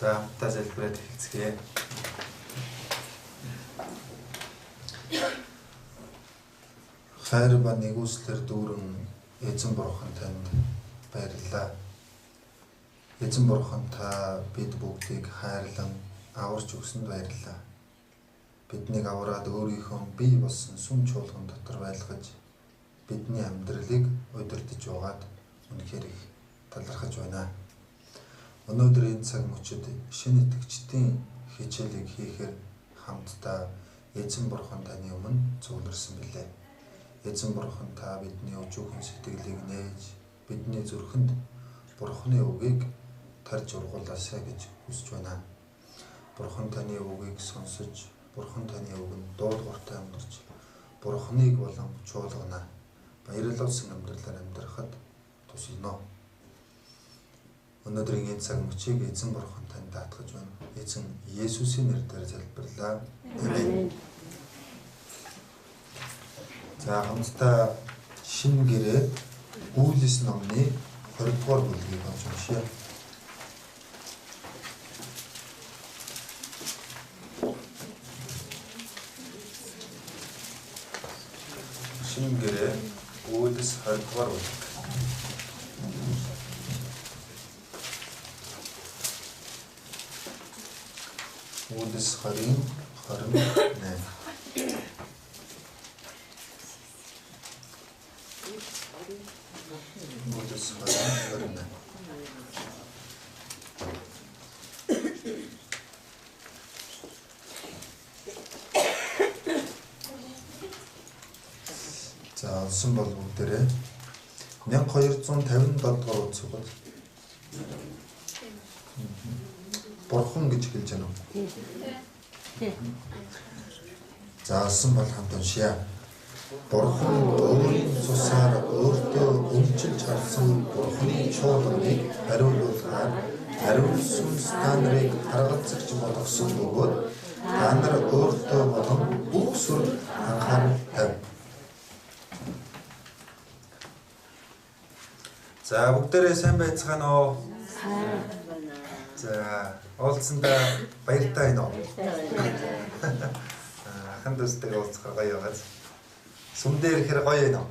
За хамтдаа залбираад хэлцгээе. Хайр ба нэгүслэр дүүрэн эзэн бурхан танд баярлалаа. Эзэн бурхан та бид бүгдийг хайрлан аварч өгсөнд баярлалаа. Биднийг авраад өөрийнхөө бий болсон сүм чуулган дотор байлгаж бидний амьдралыг удирдах байгаад үнэхээр их талархаж байна. Өнөөдөр энэ цаг мөчид шинэ итгэгчдийн хичээлийг хийхээр хамтдаа эзэн бурхан таны өмнө зөвлөрсөн билээ. Эзэн бурхан та бидний өчүүхэн сэтгэлийг нээж бидний зүрхэнд бурханы үгийг тарж ургуулаасай гэж хүсэж байна. Бурхан таны үгийг сонсож, бурхан таны үгэнд дуулууртай амьдарч, бурханыг болон чуулгана баярлуулсан амьдралаар амьдрахад тусална. Өнөөдрийн энэ цаг мөчийг эзэн бурхан танд даатгаж байна. Эзэн Есүсийн нэрээр залбирлаа. Амен. За хамтдаа шинэ гэрээ Үйлс номны 20 дугаар бүлгийг уншия. Шинэ гэрээ Үйлс 20 дугаар бүлэг. Үйлс 20:28. Үйлс 20:28. За олсон бол бүгдээрээ 1257 дугаар үгсүүд бурхан гэж хэлж байна уу? За олсон бол хамт уншия. Бурхан өөрийн цусаар өөртөө өмчилж харсан бурханы чуулганыг хариулуулахаар ариун сүнс та нарыг харгалзагч болгосон бөгөөд та нар өөртөө болон бүх сүр анхаарал тавь. За бүгдээрээ сайн байцгаана уу? За уулзсандаа баяртай байна уу? Ахын дүүстэйгээ уулзах гоё байгаа. Сүм дээр ихэр гоё байна уу?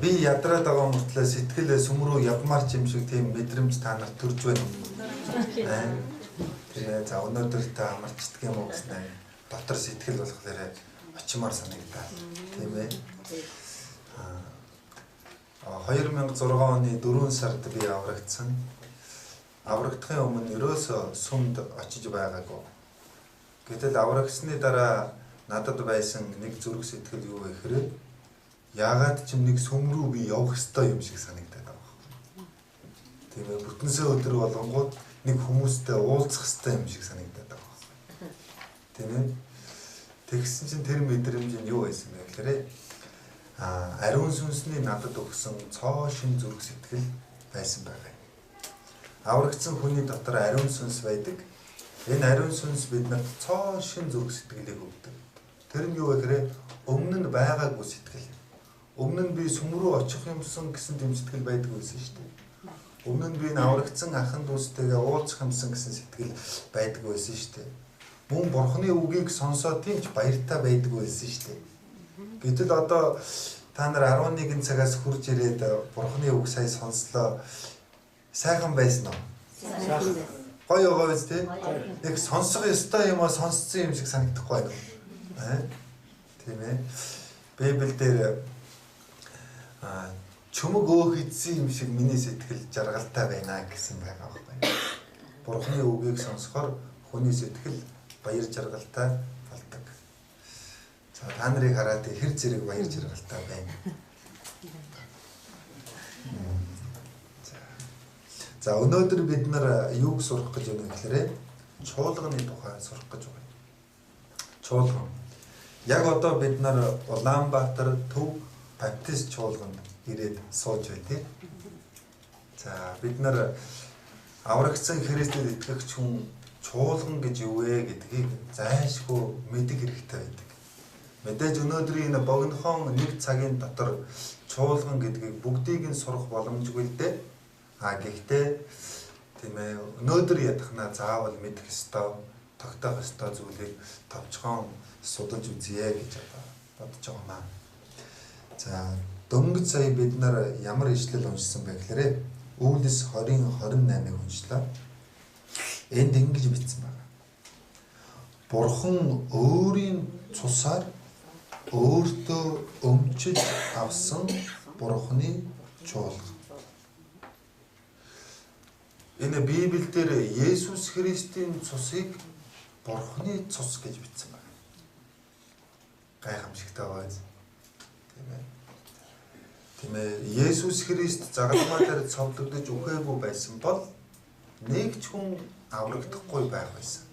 Би ядраад байгаа мөртлөө сэтгэлээ сүм рүү явмаар ч юм шиг тийм мэдрэмж та нарт төрж байна. Тэгээ за өнөөдөр та амарчдаг юм уу гэснээр дотор сэтгэл болохоор очимаар санагдаа. Тийм ээ. 2006 оны 4 сард би аврагдсан. Аврагдахын өмнө ерөөсөө сүмд очиж байгаагүй. Гэтэл аврагсны дараа надад байсан нэг зүрх сэтгэл юу вэ гэхээр яагаад ч нэг сүм рүү би явах ёстой юм шиг санагдаад байгаа. Тийм ээ, бүтэнсээ өдөр болонгууд нэг хүмүүстэй уулзах ёстой юм шиг санагдаад байгаа. Тийм ээ. Тэгсэн чинь тэр мэдрэмж нь юу байсан бэ гэхээр ариун сүнсний надад өгсөн цоо шин зүрх сэтгэл байсан байгаа. Аврагдсан хүний дотор ариун сүнс байдаг. Энэ ариун сүнс бидэнд цоо шин зүрх сэтгэлийг өгдөг. Тэр нь юу вэ гэхээр өмнө нь байгаагүй сэтгэл. Өмнө нь би сүм рүү очих юмсан гэсэн тийм сэтгэл байдаг байсан шүү дээ. Өмнө нь би аврагдсан ахын дүүстэйгээ уулзах юмсан гэсэн сэтгэл байдаг байсан шүү дээ. Мөн бурханы үгийг сонсоод тийм ч баяртай байдаг байсан шүү дээ. Гэтэл одоо та нар 11 цагаас хурж ирээд бурханы үг сайн сонслоо. Сайхан байсан уу? Сайхан. Гоё гоё биз дээ. Яг сонсох ёстой юм аа сонссон юм шиг санагдахгүй байна. Тийм ээ. Библиэлд чөмөг өөх идсэн юм шиг миний сэтгэл жаргалтай байна гэсэн байгаа байхгүй. Бурханы үгийг сонсохоор хүний сэтгэл баяр жаргалтай болдог. За та нарыг хараад хэр зэрэг баяр жаргалтай байна. За өнөөдөр бид нар юуг сурах гэж байна гэхээр чуулганы тухай сурах гэж байна. Чуулган. Яг одоо бид нар Улаанбаатар Төв Баптист чуулганд ирээд сууж байна. За бид нар аврагдсан Христэд итгэгч хүн чуулган гэж юу вэ гэдгийг зайлшгүй мэдэх хэрэгтэй байдаг. Мэдээж өнөөдрийн энэ богинохон нэг цагийн дотор чуулган гэдгийг бүгдийг нь сурах боломжгүй л дээ. Гэхдээ тийм ээ өнөөдөр ядахнаа заавал мэдэх ёстой, тогтоох ёстой зүйлийг товчхон судалж үзье гэж бодож байгаа маа. За дөнгөж сая бид нар ямар ишлэл уншсан бэ гэхээр Үйлс 20:28-ыг уншлаа. Энд ингэж бичсэн байна. Бурхан өөрийн цусаар өөртөө өмчөж авсан Бурханы чуулга. Энэ Библиэлд Есүс Христийн цусыг Бурханы цус гэж бичсэн байна. Гайхамшигтай байз. Тийм ээ. Есүс Христ загалмай дээр цовдлогдож үхээгүй байсан бол нэг ч хүн аврагдахгүй байх байсан.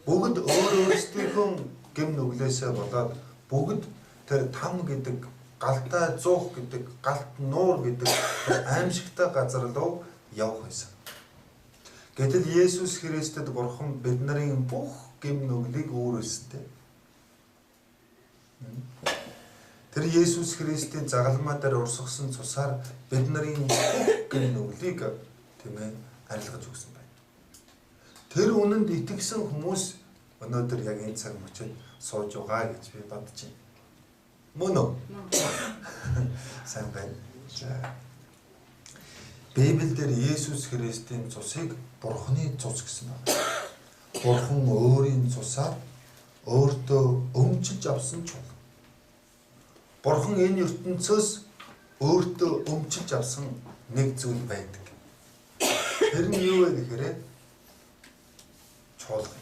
Бүгд өөрсдийнхөө гэм нүглээсээ болоод бүгд тэр там гэдэг, галтай зуух гэдэг, галт нуур гэдэг аимшигтай газар руу явах байсан. Гэтэл Есүс Христэд Бурхан биднэрийн бүх гэм нүглийг өөрөөсдөө тэр Есүс Христийн загалмай дээр урсгасан цусаар биднэрийн бүх гэм нүглийг тийм ээ арилгаж өгсөн байна. Тэр үнэнд итгэсэн хүмүүс өнөөдөр яг энэ цаг мөчид сууж байгаа гэж би бодож байна. Мөн үү? Сайн байна. Библиэлд Есүс Христийн цусыг Бурханы цус гэсэн байна. Бурхан өөрийн цусаар өөртөө өмчилж авсан чуулга. Бурхан энэ ертөнцөөс өөртөө өмчилж авсан нэг зүйл байдаг. Тэр нь юу вэ гэхээр чуулга.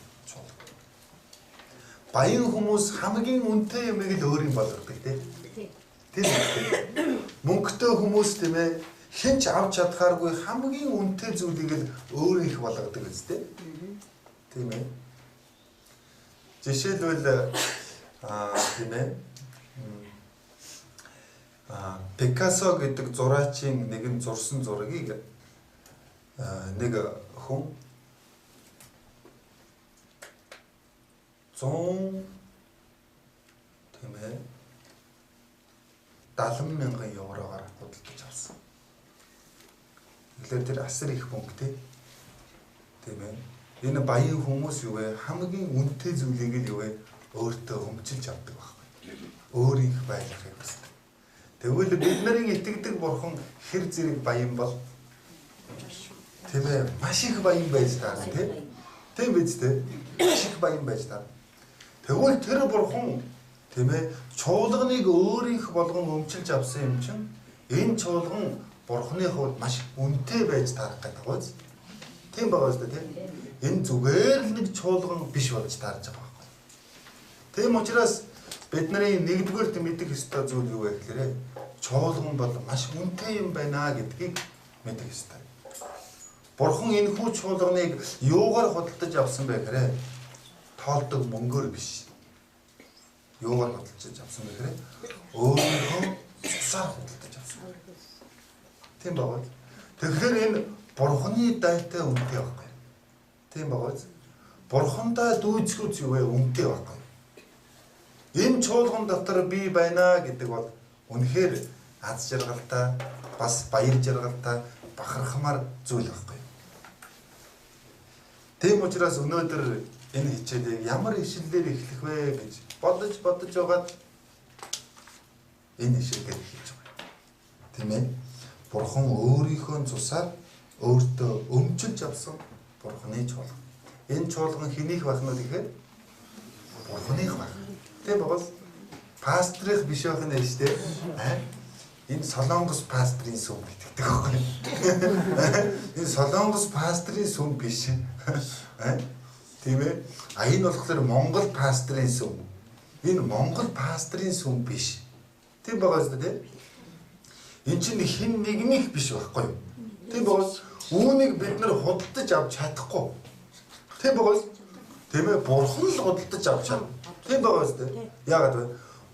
Баян хүмүүс хамгийн үнэтэй юмыг л өөрийн болгодог тийм. Тэр мөнгөтэй хүмүүс тийм ээ хэн ч авч чадхааргүй хамгийн үнэтэй зүйлийг л өөрийнх болгодог үстэй. Тийм ээ. Жишээлбэл тийм ээ Пикассо гэдэг зураачийн нэгэн зурсан зургийг нэг хүн 100 тийм ээ 70,000 евроор худалдаж авсан. Тэгэхээр тэр асар их мөнгө тийм ээ. Энэ баян хүмүүс юу вэ? Хамгийн үнэтэй зүйлийг л юу вэ? Өөртөө өмчилж авдаг байхгүй. Өөрийнх байлгахыг хүсдэг. Тэгвэл бид нарын итгэдэг Бурхан хэр зэрэг баян бол тийм ээ маш их баян байж таа тийм. Тийм биз дээ. Маш их баян байж таа. Тэгвэл тэр Бурхан тийм ээ чуулганыг өөрийнх болгон өмчилж авсан юм чинь энэ чуулган Бурханы хувьд маш үнэтэй байж таарах гэдэг гоц. Тийм байгаа шүү дээ тийм. Энэ зүгээр л нэг чуулган биш болж таарж байгаа байхгүй. Тийм учраас бидний нэгдүгээр мэдэх ёстой зүйл юу вэ гэхээр чуулган бол маш үнэтэй юм байна гэдгийг мэдэх ёстой. Бурхан энэ хүү чуулганыг юугаар худалдаж авсан бэ гэхээр тоолдог мөнгөөр биш. Юугаар худалдаж авсан бэ гэхээр өөрийнхөө цусаар худалдаж авсан. Тийм багт. Тэгэхээр энэ Бурханы дайтай үнэтэй байхгүй. Тийм багт. Бурхандаа дүүцгүүц юу вэ үнэтэй байхгүй. Энэ чуулган дотор би байна гэдэг бол үнэхээр аз жаргалтай, бас баяр жаргалтай, бахархмаар зүйл байхгүй. Тийм учраас өнөөдөр энэ хичээлийг ямар ишлэлээр эхлэх вэ гэж бодож байгаад энэ ишлэлээр эхэлж байгаа. Тийм ээ. Бурхан өөрийнхөө цусаар өөртөө өмчилж авсан Бурханы чуулган. Энэ чуулган хэнийх байх нь гэхээр Бурханых байх. Тийм бол пастрих биш байх нь шүү дээ. Энэ Солонгос пастрийн сүм гэдэг байхгүй. Энэ Солонгос пастрийн сүм биш. Тийм ээ. Энэ болохоор Монгол пастрийн сүм. Энэ Монгол пастрийн сүм биш. Тийм байгаа шүү дээ. Энд чинь хэн нэгнийх биш байхгүй юу? Тийм бол үүнийг бид нар худалдаж авч чадахгүй. Тийм бол тийм ээ Бурхан л худалдаж авч чадна. Тийм байгаа шүү дээ. Яагаад вэ?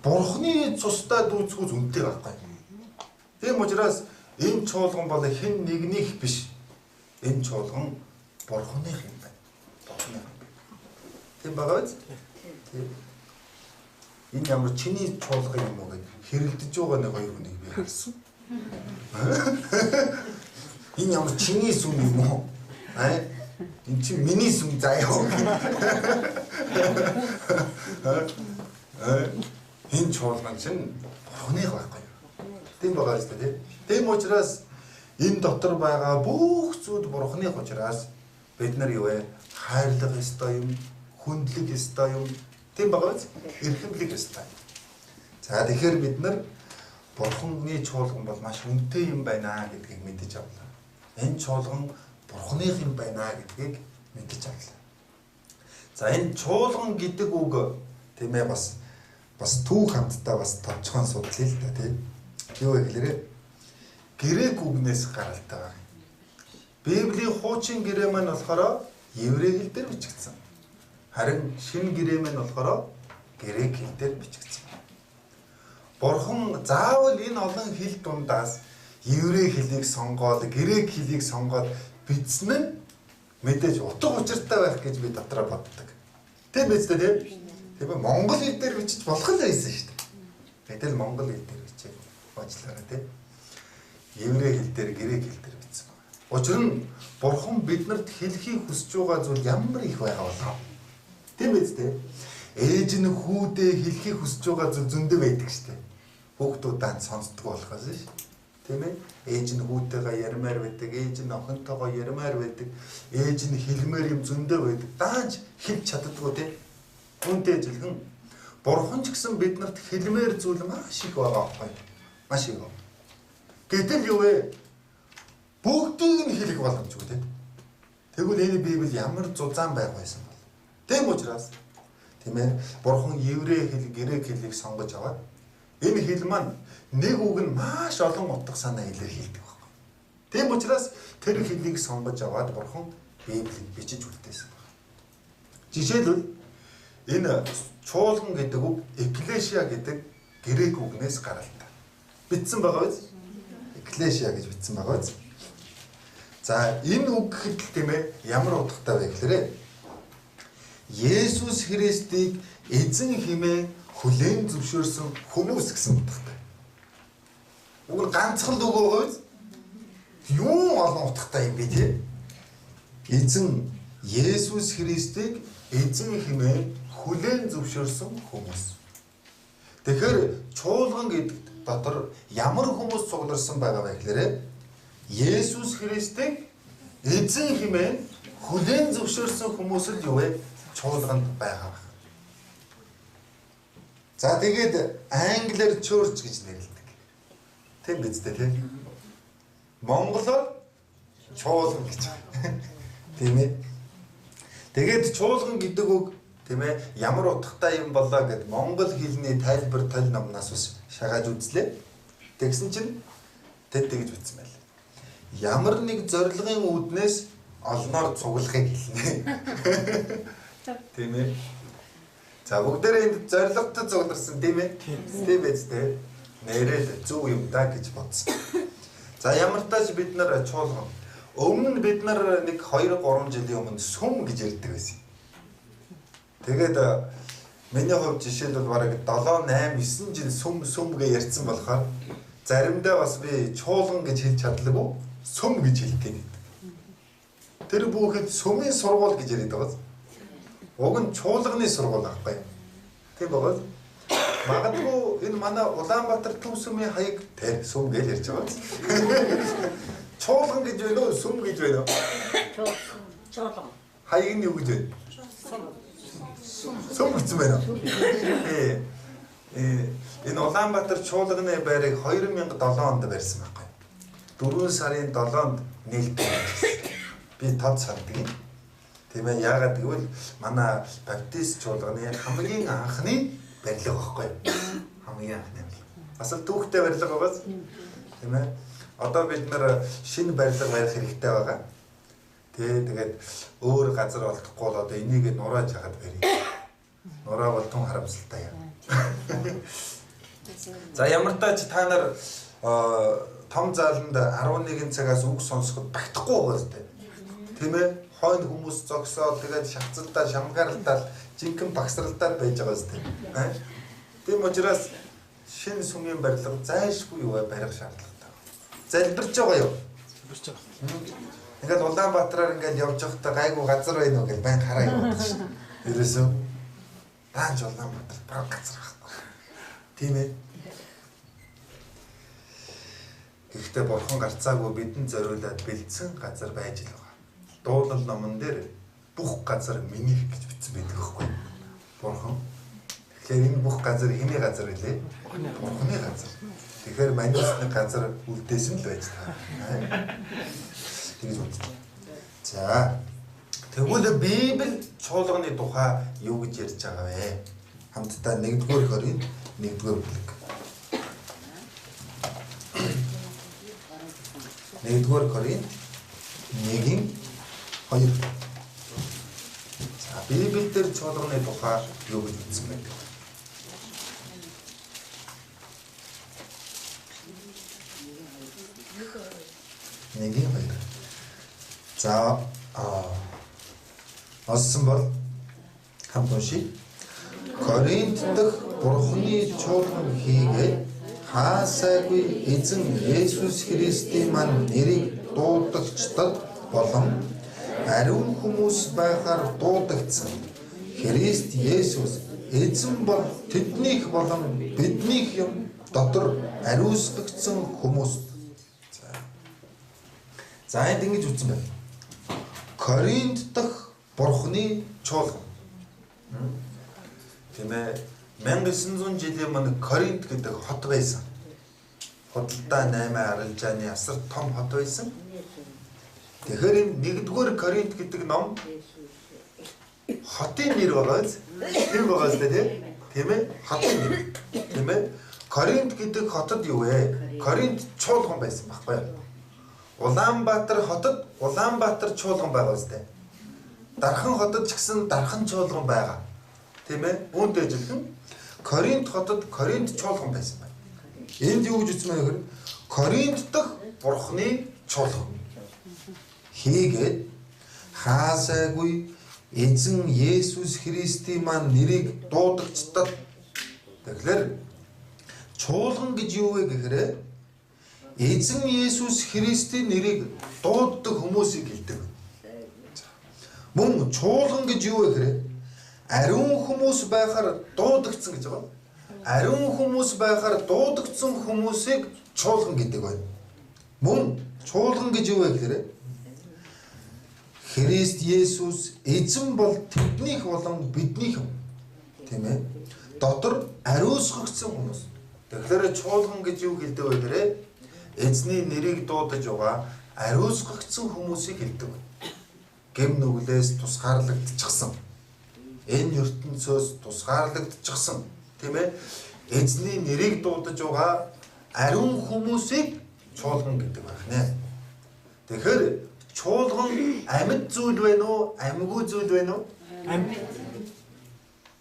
Бурханы цустай дүүцгүүц үнэтэй байхгүй. Тийм учраас энэ чуулган бол хэн нэгнийх биш. Энэ чуулган Бурханых юм байна. Бурханых. Тийм байгаа биз? Тийм. Энэ ямар чиний чуулган юм уу гэж хэрэлдэж байгаа нэг хоёр хүнийг би харсан. Энэ ямар чиний сүм юм уу? Энэ чи миний сүм заяа. Энэ чуулган чинь бурхны байхгүй. Тийм байгаа шүү дээ. Тийм учраас энэ дотор байгаа бүх зүйл бурхны учраас бид нар юу вэ? Хайрлах ёстой юм, хүндлэх ёстой юм. Тийм байгаа биз? Эрхэмлэх ёстой. За тэгэхээр бид нар бурхны чуулган бол маш үнэтэй юм байна гэдгийг мэдэж авлаа. Энэ чуулган бурхных юм байна гэдгийг мэдэж авлаа. За энэ чуулган гэдэг үг тийм ээ бас түүх хамтдаа бас товчхон судлаа л да тийм. Юу вэ гэхээр грек үгнээс гаралтай байна. Библийн хуучин гэрээ маань болохоор еврей хэл дээр бичигдсэн. Харин шинэ гэрээ маань болохоор грек хэл дээр бичигдсэн. Бурхан заавал энэ олон хэл дундаас еврей хэлийг сонгоод, грек хэлийг сонгоод бичсэн нь мэдээж утга учиртай байх гэж би дотроо боддог. Тийм биз дээ тийм. Тэгэхээр монгол хэл дээр бичиж болох л байсан шүү дээ. Гэтэл монгол хэл дээр бичээг уучлаарай тийм. Еврей хэл дээр, грек хэл дээр бичсэн байна. Учир нь бурхан биднэрт хэлхийг хүсэж байгаа зүйл ямар их байгаа болов. Тийм биз дээ. Ээж нь хүүдээ хэлхийг хүсэж байгаа зүйл зөндөө байдаг шүү дээ. Хүүхдүүдээ сонсдгоо болохоос ш. Тийм ээ. Ээж нь хүүтэйгээ ярмаар байдаг, ээж нь охинтойгоо ярмаар байдаг, ээж нь хэлмээр юм зөндөө байдаг. Даанч хэлж чаддгүй тийм. Үүнтэй жилхэн бурхан ч гэсэн биднэрт хэлмээр зүйл маш их байгаа байхгүй. Маш их. Гэтэл юу вэ? Бүгдийг нь хэлэх боломжгүй тийм. Тэгвэл энэ Библи ямар зузаан байх байсан бол. Тийм учраас тийм ээ. Бурхан еврей хэл, грек хэлийг сонгож аваад энэ хэл маань нэг үг нь маш олон утга санаа илэрхийлдэг байна. Тийм учраас тэр хэлийг сонгож аваад бурхан Библийг бичиж үлдээсэн байна. Жишээлбэл энэ чуулган гэдэг үг экклесиа гэдэг грек үгнээс гаралтай. Бичсэн байгаа биз? Экклесиа гэж бичсэн байгаа биз? За энэ үг гэхэд тийм ээ ямар утгатай вэ гэхээр Есүс Христийг эзэн хэмээн хүлээн зөвшөөрсөн хүмүүс гэсэн утгатай. Уг нь ганцхан л үг байгаа биз? Юу олон утгатай юм бэ тий? Эзэн Есүс Христийг эзэн хэмээн хүлээн зөвшөөрсөн хүмүүс. Тэгэхээр чуулган гэдэг дотор ямар хүмүүс цугларсан байгаа вэ гэхээр Есүс Христийг эзэн хэмээн хүлээн зөвшөөрсөн хүмүүс л юу вэ? Чуулганд байгаа. За тэгээд англиар church гэж нэрлэдэг. Тийм биз дээ тийм. Монголоор чуулган гэж. Тийм ээ. Тэгээд чуулган гэдэг үг тийм ээ ямар утгатай юм болоо гэд монгол хэлний тайлбар тал номнаас ус шагааж үзлээ. Тэгсэн чинь тэд тэгж бичсэн байл. Ямар нэг зорилгын үүднээс олноор цуглахыг хэлнэ. Тийм ээ. За бүгдээрээ энд зорилготой цугларсан тийм ээ. Тийм биз дээ. Нэрэл зөв юм да гэж бодсон. За ямар тааж бид нар чуулган өмнө бид нар нэг 2-3 жилийн өмнө сүм гэж ярьдаг байсан. Тэгээд миний хувьд жишээлбэл бараг 7, 8, 9 жил сүм гэж ярьсан болохоор заримдаа бас би чуулган гэж хэлж чадлаггүй сүм гэж хэлдэг. Тэр бүхэнд сүмийн сургууль гэж яриад байгаа. Уг нь чуулганы сургууль аахгүй. Тийм байгаа. Магадгүй энэ манай Улаанбаатар төв сүмийн хаяг тэр сүм гэж ярьж байгаа. Чуулган гэж байна уу, сүм гэж байна уу? Чуулган. Хаяг нь юу гэж байна? Сүм гэсэн байна уу? Энэ Улаанбаатар чуулганы байрыг 2007 онд барьсан байхгүй. 4 сарын 7-нд нээлттэй. Би тод сарддаг юм. Тийм ээ яагаад гэвэл манай баптист чуулганы хамгийн анхны барилга байхгүй. Хамгийн анхны. Бас л түүхтэй барилга байгаас. Тийм ээ. Одоо бид нар шинэ барилга барих хэрэгтэй байгаа. Тэгээд өөр газар олдохгүй бол одоо энийг нурааж хагаад барья. Нураа бол тун харамсалтай юм. За ямар тач та нар том зааланд 11 цагаас үг сонсоход багтахгүй байгаа зү. Тийм ээ. Хойно хүмүүс зогсоод тэгээд шахацлаа, шамгаарлаа, жинхэнэ багсралдаад байж байгаа зү. Тийм учраас шинэ сүмийн барилга зайлшгүй юу барих шаардлагатай. Залбирч байгаа юу? Ингээд Улаанбаатараар ингээд явж байхдаа гайгүй газар байна уу гэж байн хараа яваад шин. Ерөөсөө даанч Улаанбаатар баг газар байхгүй. Тийм ээ. Гэхдээ бурхан гарцаагүй бидэнд зориулаад бэлдсэн газар байж л байгаа. Дуулал номон дээр бүх газар минийх гэж бичсэн байдаг байхгүй. Бурхан. Тэгэхээр энэ бүх газар хэний газар гэлээ? Бурханы газар. Тэгэхээр маньсны газар үлдээсэн л байж таа. Тэгж бодсон. За. Тэгвэл Библи чуулганы тухай юу гэж ярьж байгаа вэ? Хамтдаа 1-р Коринт 1-р бүлэг. 1-р Коринт 1-2. За, Библиэлд чуулганы тухай юу гэж бичсэн бэ? Нэгийн хоёр. За олсон бол хамт уншия. Коринт дахь Бурханы чуулган хийгээд хаасайгүй эзэн Есүс Христийн мань нэрийг дуудагчдад болон ариун хүмүүс байхаар дуудагдсан. Христ Есүс эзэн бол тэднийх болон биднийх юм дотор ариусгагдсан хүмүүс. За энд ингэж үздэн байна. Коринт дахь Бурханы чуулган. Тийм ээ. 1900 жилийн өмнө Коринт гэдэг хот байсан. Худалдаа 8 арилжааны асар том хот байсан. Тэгэхээр энэ 1-р Коринт гэдэг ном хотын нэр байгаас тийм байгаас тийм ээ. Хотын нэр. Тийм ээ. Коринт гэдэг хотод юу вэ? Коринт чуулган байсан байхгүй юу? Улаанбаатар хотод Улаанбаатар чуулган байгаа үстэй. Дархан хотод ч гэсэн Дархан чуулган байгаа. Тийм ээ? Үүнтэй адилхан Коринт хотод Коринт чуулган байсан байна. Энд юу гэж үздэн бэ гэхээр Коринт дахь Бурханы чуулган хийгээд хаасайгүй эзэн Есүс Христийн мань нэрийг дуудагчдад. Тэгэхээр чуулган гэж юу вэ гэхээр эзэн Есүс Христийн нэрийг дууддаг хүмүүсийг хэлдэг. Мөн чуулган гэж юу вэ гэхээр ариун хүмүүс байхаар дуудагдсан гэж байгаа. Ариун хүмүүс байхаар дуудагдсан хүмүүсийг чуулган гэдэг байна. Мөн чуулган гэж юу вэ гэхээр Христ Есүс эзэн бол тэднийх болон биднийх юм. Тийм ээ. Дотор ариусгагдсан хүмүүс. Тэгэхээр чуулган гэж юу хэлдэг вэ гэхээр эзний нэрийг дуудаж байгаа ариусгагдсан хүмүүсийг хэлдэг. Гэм нүглээс тусгаарлагдчихсан. Энэ ертөнцөөс тусгаарлагдчихсан. Тийм ээ? Эзний нэрийг дуудаж байгаа ариун хүмүүсийг чуулган гэдэг байна. Тэгэхээр чуулган амьд зүйл байна уу? Амьгүй зүйл байна уу?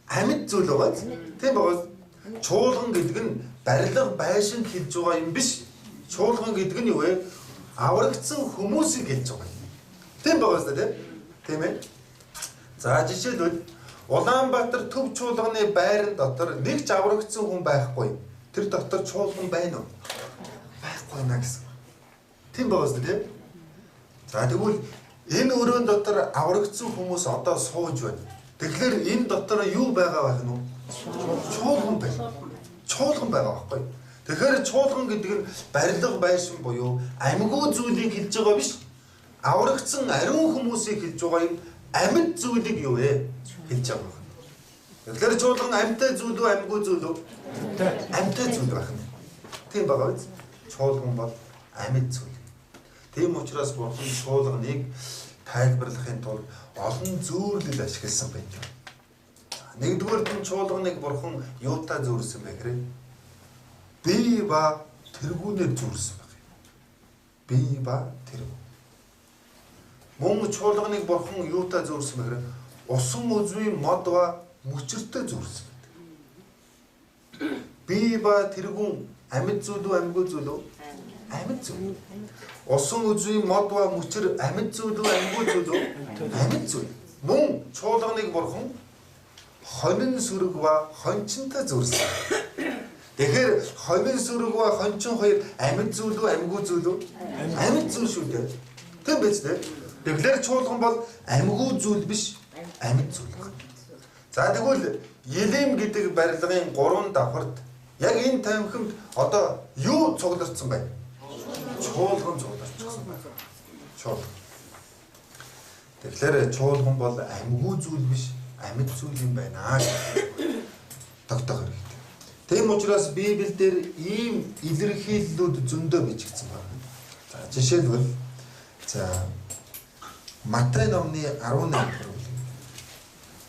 Амьд зүйл байгаа. Тийм байгаа. Чуулган гэдэг нь барилга байшин хэлж байгаа юм биш. Чуулган гэдэг нь юу вэ? Аврагдсан хүмүүсийг хэлж байгаа. Тийм байгаас тийм ээ. За жишээлбэл Улаанбаатар төв чуулганы байран дотор нэг ч аврагдсан хүн байхгүй. Тэр дотор чуулган байна уу? Байхгүй наа гэсэн. Тийм байгаас тийм. За тэгвэл энэ өрөөнд дотор аврагдсан хүмүүс одоо сууж байна. Тэгэхээр энэ дотор юу байгаа байх нь вэ? Чуулган байна. Чуулган байгаа байхгүй. Тэгэхээр чуулган гэдэг нь барилга байшин буюу амьгүй зүйлийг хэлж байгаа биш. Аврагдсан ариун хүмүүсийг хэлж байгаа юм амьд зүйлийг юу вэ? Хэлж байгаа. Тэгэхээр чуулган амьтай зүйл үү, амьгүй зүйл үү? Амьтай зүйл байх нь. Тийм байгаа биз? Чуулган бол амьд зүйл. Тийм учраас бурхан чуулганыг тайлбарлахын тулд олон зүйрлэл ашигласан байдаг. Нэгдүгээр нь чуулганыг бурхан юутай зүйрлсэн бэ гэхээр бие ба тэргүүнээр зүйрлсэн байна. Бие ба тэргүү. Мөн чуулганыг бурхан юутай зүйрлсэн бэ гэхээр усан үзмийн мод ба мөчөртэй зүйрлсэн байна. Бие ба тэргүүн амьд зүйл үү, амьгүй зүйл үү? Амьд зүйл. Усан үзмийн мод ба мөчөр амьд зүйл үү, амьгүй зүйл үү? Амьд зүйл. Мөн чуулганыг бурхан хонин сүрэг ба хончинтай зүйрлсэн. Тэгэхээр хонин сүрэг ба хончин хоёр амьд зүйл үү, амьгүй зүйл үү? Амьд зүйл шүү дээ. Тийм биз дээ. Тэгэхээр чуулган бол амьгүй зүйл биш, амьд зүйл байна. За тэгвэл Елем гэдэг барилгын 3 давхарт яг энэ тамхимд одоо юу цугларсан байна? Чуулган цугларчихсан байна. Чуулган. Тэгэхээр чуулган бол амьгүй зүйл биш, амьд зүйл юм байна гэж тогтоох хэрэгтэй. Тийм учраас Библиэлд ийм илэрхийллүүд зөндөө бичигдсэн байна. За жишээлбэл Матай номны 18 дугаар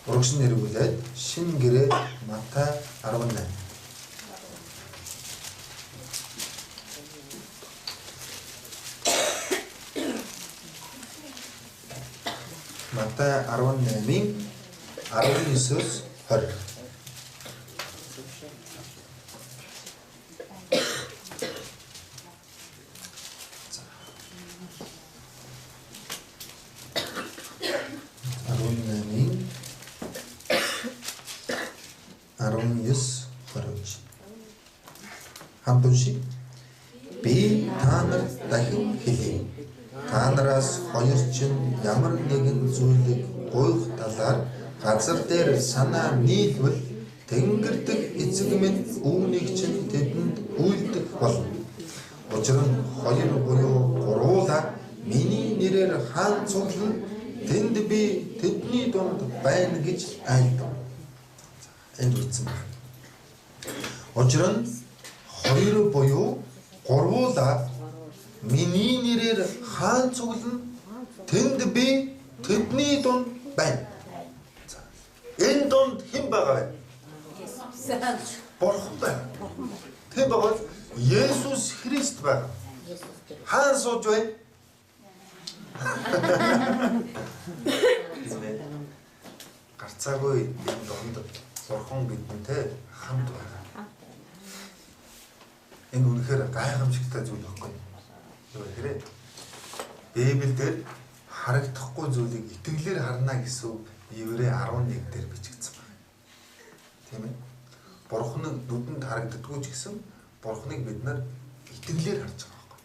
урагш нэрвүүлээд шинэ гэрээ Матай 18. Матай 18-ийн 19-с 20. Хамтунши би та нарт дахин хэлье. Та нараас хоёр чинь ямар нэгэн зүйлийг гуйх талаар газар дээр санаа нийлвэл тэнгэр дэх эцэг минь үүнийг чинь тэдэнд үйлдэх болно. Учир нь хоёр буюу гуруула миний нэрээр хаан цуглан тэнд би тэдний дунд байна гэж айлдав. Энд үтсэн байна. Учир нь хоёр буюу гурвуулаа миний нэрээр хаан цуглан тэнд би тэдний дунд байна. Энэ дунд хэн байгаа вэ? Бурхан байна. Тэр бол Есүс Христ байна. Хаан сууж байна? Гарцаагүй энэ дунд Бурхан бидэнтэй хамт байна. Энэ үнэхээр гайхамшигтай зүйл байхгүй юу гэхээр Библиэлд харагдахгүй зүйлийг итгэлээр харна гэсэн Еврей 11 дээр бичигдсэн байна. Тийм ээ. Бурханы нүдэнд харагддаггүй ч гэсэн Бурханыг бид нар итгэлээр харж байгаа байхгүй.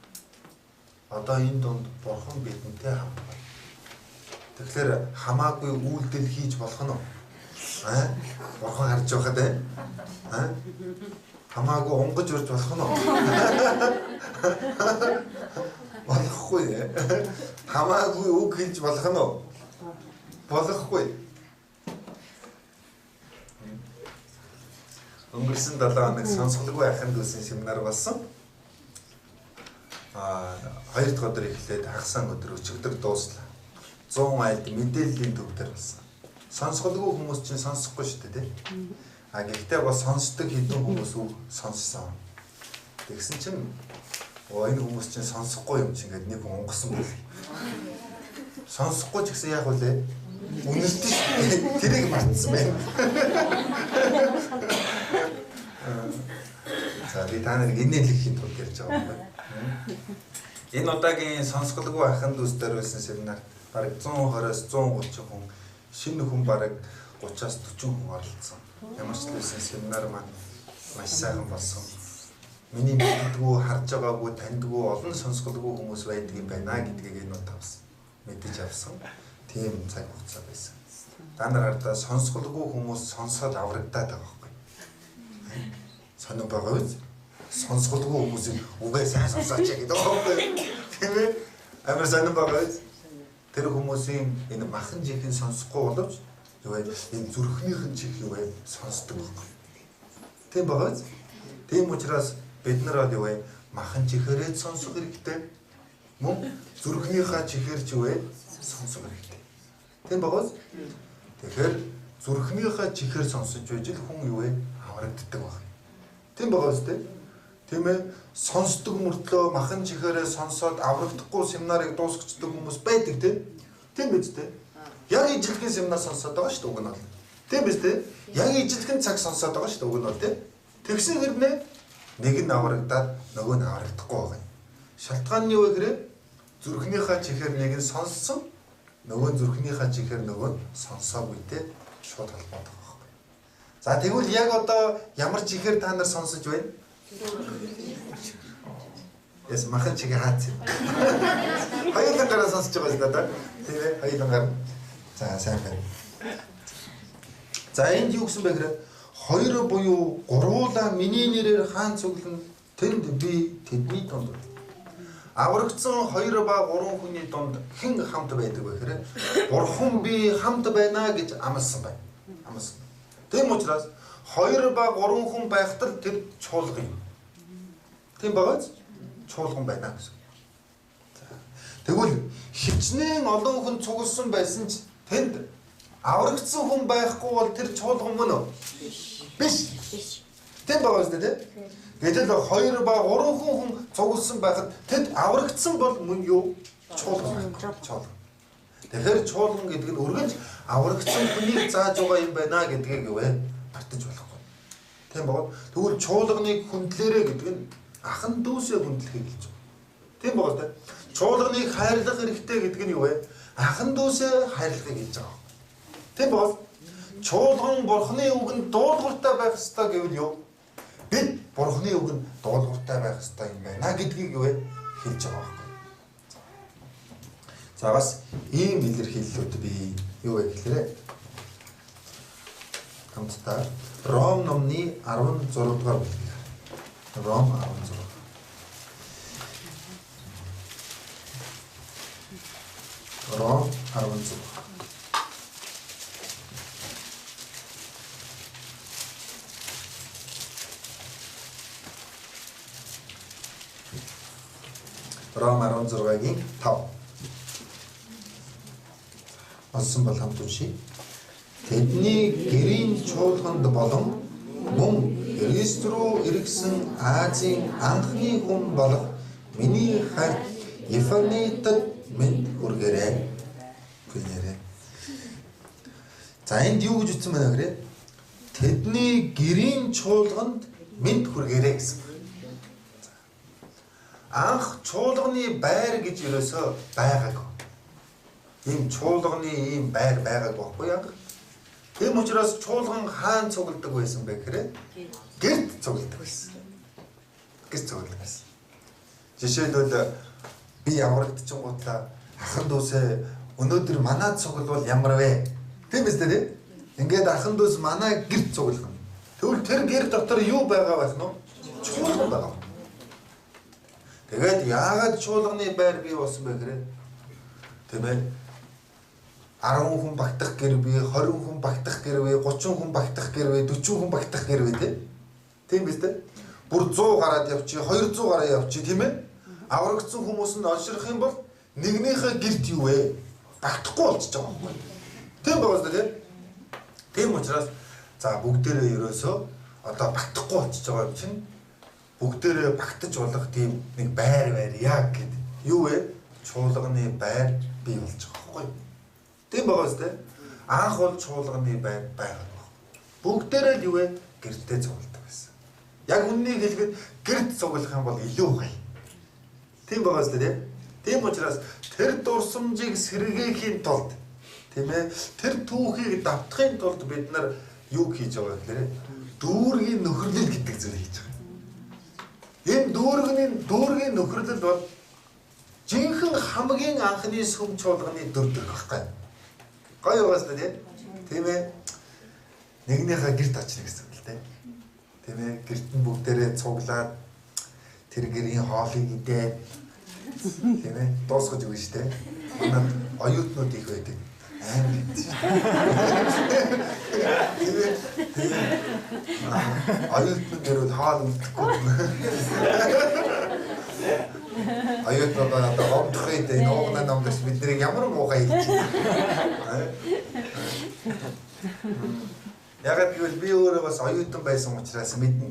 Одоо энэ донд Бурхан бидэнтэй хамт байна. Тэгэхээр хамаагүй үйлдэл хийж болох нь уу? Бурхан харж байхад хамаагүй унгаж урж болох нь уу? Болохгүй. Хамаагүй үг хэлж болох нь уу? Болохгүй. Өнгөрсөн 7 хоног сонсголгүй ахын дүүсийн семинар болсон. 2 дахь өдөр эхлээд хагасан өдөр өчигдөр дууслаа. 100 айлд мэдээллийн төвдөр болсон. Сонсголгүй хүмүүс чинь сонсохгүй шүү дээ, тийм. Гэхдээ бас сонсдог хэдэн хүмүүс үг сонссон. Тэгсэн чинь энэ хүмүүс чинь сонсохгүй юм чинь ингээд нэг онгосон бол. Сонсохгүй ч гэсэн яг үлээ. Үнэлтэж тэрийг мартсан байна. За би та нарыг инээлэхийн тулд ярьж байгаа юм байна. Энэ удаагийн сонсголгүй ахын дүүсээр байсан семинарт бараг 120-оос 130 хүн, шинэ хүн бараг 30-аас 40 хүн оролцсон. Ямар ч байсан семинар маань маш сайхан болсон. Миний мэддэггүй, харж байгаагүй, таньдгүй, олон сонсголгүй хүмүүс байдаг юм байна гэдгийг энэ удаа бас мэдэж авсан. Тийм цаг хугацаа байсан. Та нар хардаа сонсголгүй хүмүүс сонсоод аврагдаад байгаа байхгүй. Сонир байгаа биз? Сонсголгүй хүмүүсийн үгээ сайн сонсооч гэдэг байхгүй. Тийм ээ? Амар сонир байгаа биз? Тэр хүмүүсийн энэ махан жихэн сонсохгүй боловч юу вэ? Энэ зүрхнийхэн чих юу вэ? Сонсдог байхгүй. Тийм байгаа биз? Тийм учраас бид нар юу вэ? Махан чихээрээ сонсох хэрэгтэй. Мөн зүрхнийхээ чихээр ч юу вэ? Сонсох хэрэгтэй. Тийм байгаа биз? Тэгэхээр зүрхнийхээ чихээр сонсож байж л хүн юу вэ? Аврагддаг байна. Тийм байгаа биз дээ? Тийм ээ? Сонсдог мөртлөө махан чихээрээ сонсоод аврагдахгүй семинарыг дуусгацдаг хүмүүс байдаг тийм. Тийм биз дээ? Яг ижилхэн семинар сонсоод байгаа шүү дээ уг нь бол. Тийм биз дээ? Яг ижилхэн цаг сонсоод байгаа шүү дээ уг нь бол тийм. Тэгсэн хэрнээ нэг нь аврагдаад нөгөө нь аврагдахгүй байгаа юм. Шалтгаан нь юу вэ гэхээр зүрхнийхээ чихээр нэг нь сонссон, нөгөө зүрхнийхээ чихээр нөгөө нь сонсоогүй те шууд холбоотой байгаа байхгүй. За тэгвэл яг одоо ямар чихээр та нар сонсож байна? Яс махан чигээ хаац. Хоёулангараа сонсож байгаа юм да. Тийм ээ, хоёулангаар. За сайн байна. За энд юу гэсэн бэ гэхээр хоёр буюу гуруула миний нэрээр хаан цуглан тэнд би тэдний дунд. Аврагдсан хоёр ба гурван хүний дунд хэн хамт байдаг вэ гэхээр Бурхан би хамт байна гэж амласан байна. Амласан. Тэм учраас хоёр ба гурван хүн байхад тэр чуулга юм. Тийм багаз? Чуулган байна гэсэн. Тэгвэл хичнээн олон хүн цугласан байсан ч тэнд аврагдсан хүн байхгүй бол тэр чуулган мөн үү? Биш. Тийм багаз дээ. Гэтэл хоёр ба гурван хүн цугласан байхад тэд аврагдсан бол мөн юу? Чуулган. Чуулган. Тэгэхээр чуулган гэдэг нь өргөж аврагдсан хүнийг зааж байгаа юм байна гэдгийг юу вэ? Батж болохгүй. Тийм баг. Тэгвэл чуулганыг хүндлээрэ гэдэг нь ахан дүүсээ хүндлэхийг хэлж байгаа. Тийм баг тэ. Чуулганыг хайрлах хэрэгтэй гэдэг нь юу вэ? Ахан дүүсээ хайрлахыг хэлж байгаа. Тийм баг. Чуулган Бурханы үгэнд дуулууртай байх ёстой гэвэл юу? Бид Бурханы үгэнд дуулууртай байх ёстой юм байна гэдгийг юу вэ? Хэлж байгаа байхгүй. За бас ийм илэрхийллүүд би юу вэ гэхээр хамтдаа Ром номны 16 дугаар бүлэг. Ром 16. Ром 16. Ром 16-гийн 5. Олсон бол хамт уншия. Тэдний гэрийн чуулганд болон мөн Христ руу иргэсэн Азийн анхны хүн болох миний хайр Ефанитад мэд хүргээрэй. Гэнээрээ. За энд юу гэж үтсэн байна гэхээр тэдний гэрийн чуулганд мэд хүргээрэй гэсэн. Анх чуулганы байр гэж ерөөсөө байгаагүй. Ийм чуулганы ийм байр байгаагүй байхгүй яг. Тийм учраас чуулган хаан цугладаг байсан бэ гэхээр гэрд цугладаг байсан. Гэрд цугладаг байсан. Жишээлбэл би аврагдчихгоотлаа ахан дүүсээ өнөөдөр манаа цуглавал ямар вэ? Тийм биз дээ? Ингээд ахан дүүс манаа гэрд цуглах юм. Тэгвэл тэр гэр дотор юу байгаа байх нь? Чуулган байгаа. Тэгээд яагаад чуулганы байр бий болсон бэ гэхээр тийм ээ 10 хүн багтах гэр бий, 20 хүн багтах гэр бий, 30 хүн багтах гэр бий, 40 хүн багтах гэр бий тийм биз дээ? Бүр 100 гараад явчих, 200 гараад явчих тийм ээ? Аврагдсан хүмүүс нь онширх юм бол нэгнийхээ гэрт юу вэ? Багтахгүй болчихж байгаа юм байна. Тийм байгаас дээ. Тийм учраас за бүгдээрээ ерөөсөө одоо багтахгүй болчихж байгаа юм чинь бүгдээрээ багтаж болох тийм нэг байр яг гэд юу вэ? Чуулганы байр бий болж байгаа байхгүй юу? Тийм байгаас дээ. Анх бол чуулганы байр байгаа. Бүгдээрээ л юу вэ? Гэртээ цугладаг байсан. Яг үннийг хэлэхэд гэрт цуглах юм бол илүү гоё. Тийм байгаас дээ. Тийм учраас тэр дурсамжийг сэргээхийн тулд тийм ээ тэр түүхийг давтахын тулд бид нар юу хийж байгаа гэхээр дүүргийн нөхөрлөл гэдэг зүйл хийж байгаа. Энэ дүүргийн нөхөрлөл бол жинхэнэ хамгийн анхны сүм чуулганы дүр төрх байхгүй. Гоё байгаас дээ. Тийм ээ нэгнийхээ гэрт очно гэсэн үг л дээ. Тийм ээ гэрт нь бүгдээрээ цуглаад тэр гэрийн хоолыг идээд тийм ээ дуусгаж өгнө шүү дээ. Манай оюутнууд их байдаг. Аим гэдэг шүү дээ. Тийм ээ. Оюутнууд дөрөв хаал үлдэхгүй. Оюутнууд одоо гомдохыг энэ уугнаа номдос бидний ямар муухай хэлж байна. Ягаад гэвэл би өөрөө бас оюутан байсан учраас мэднэ.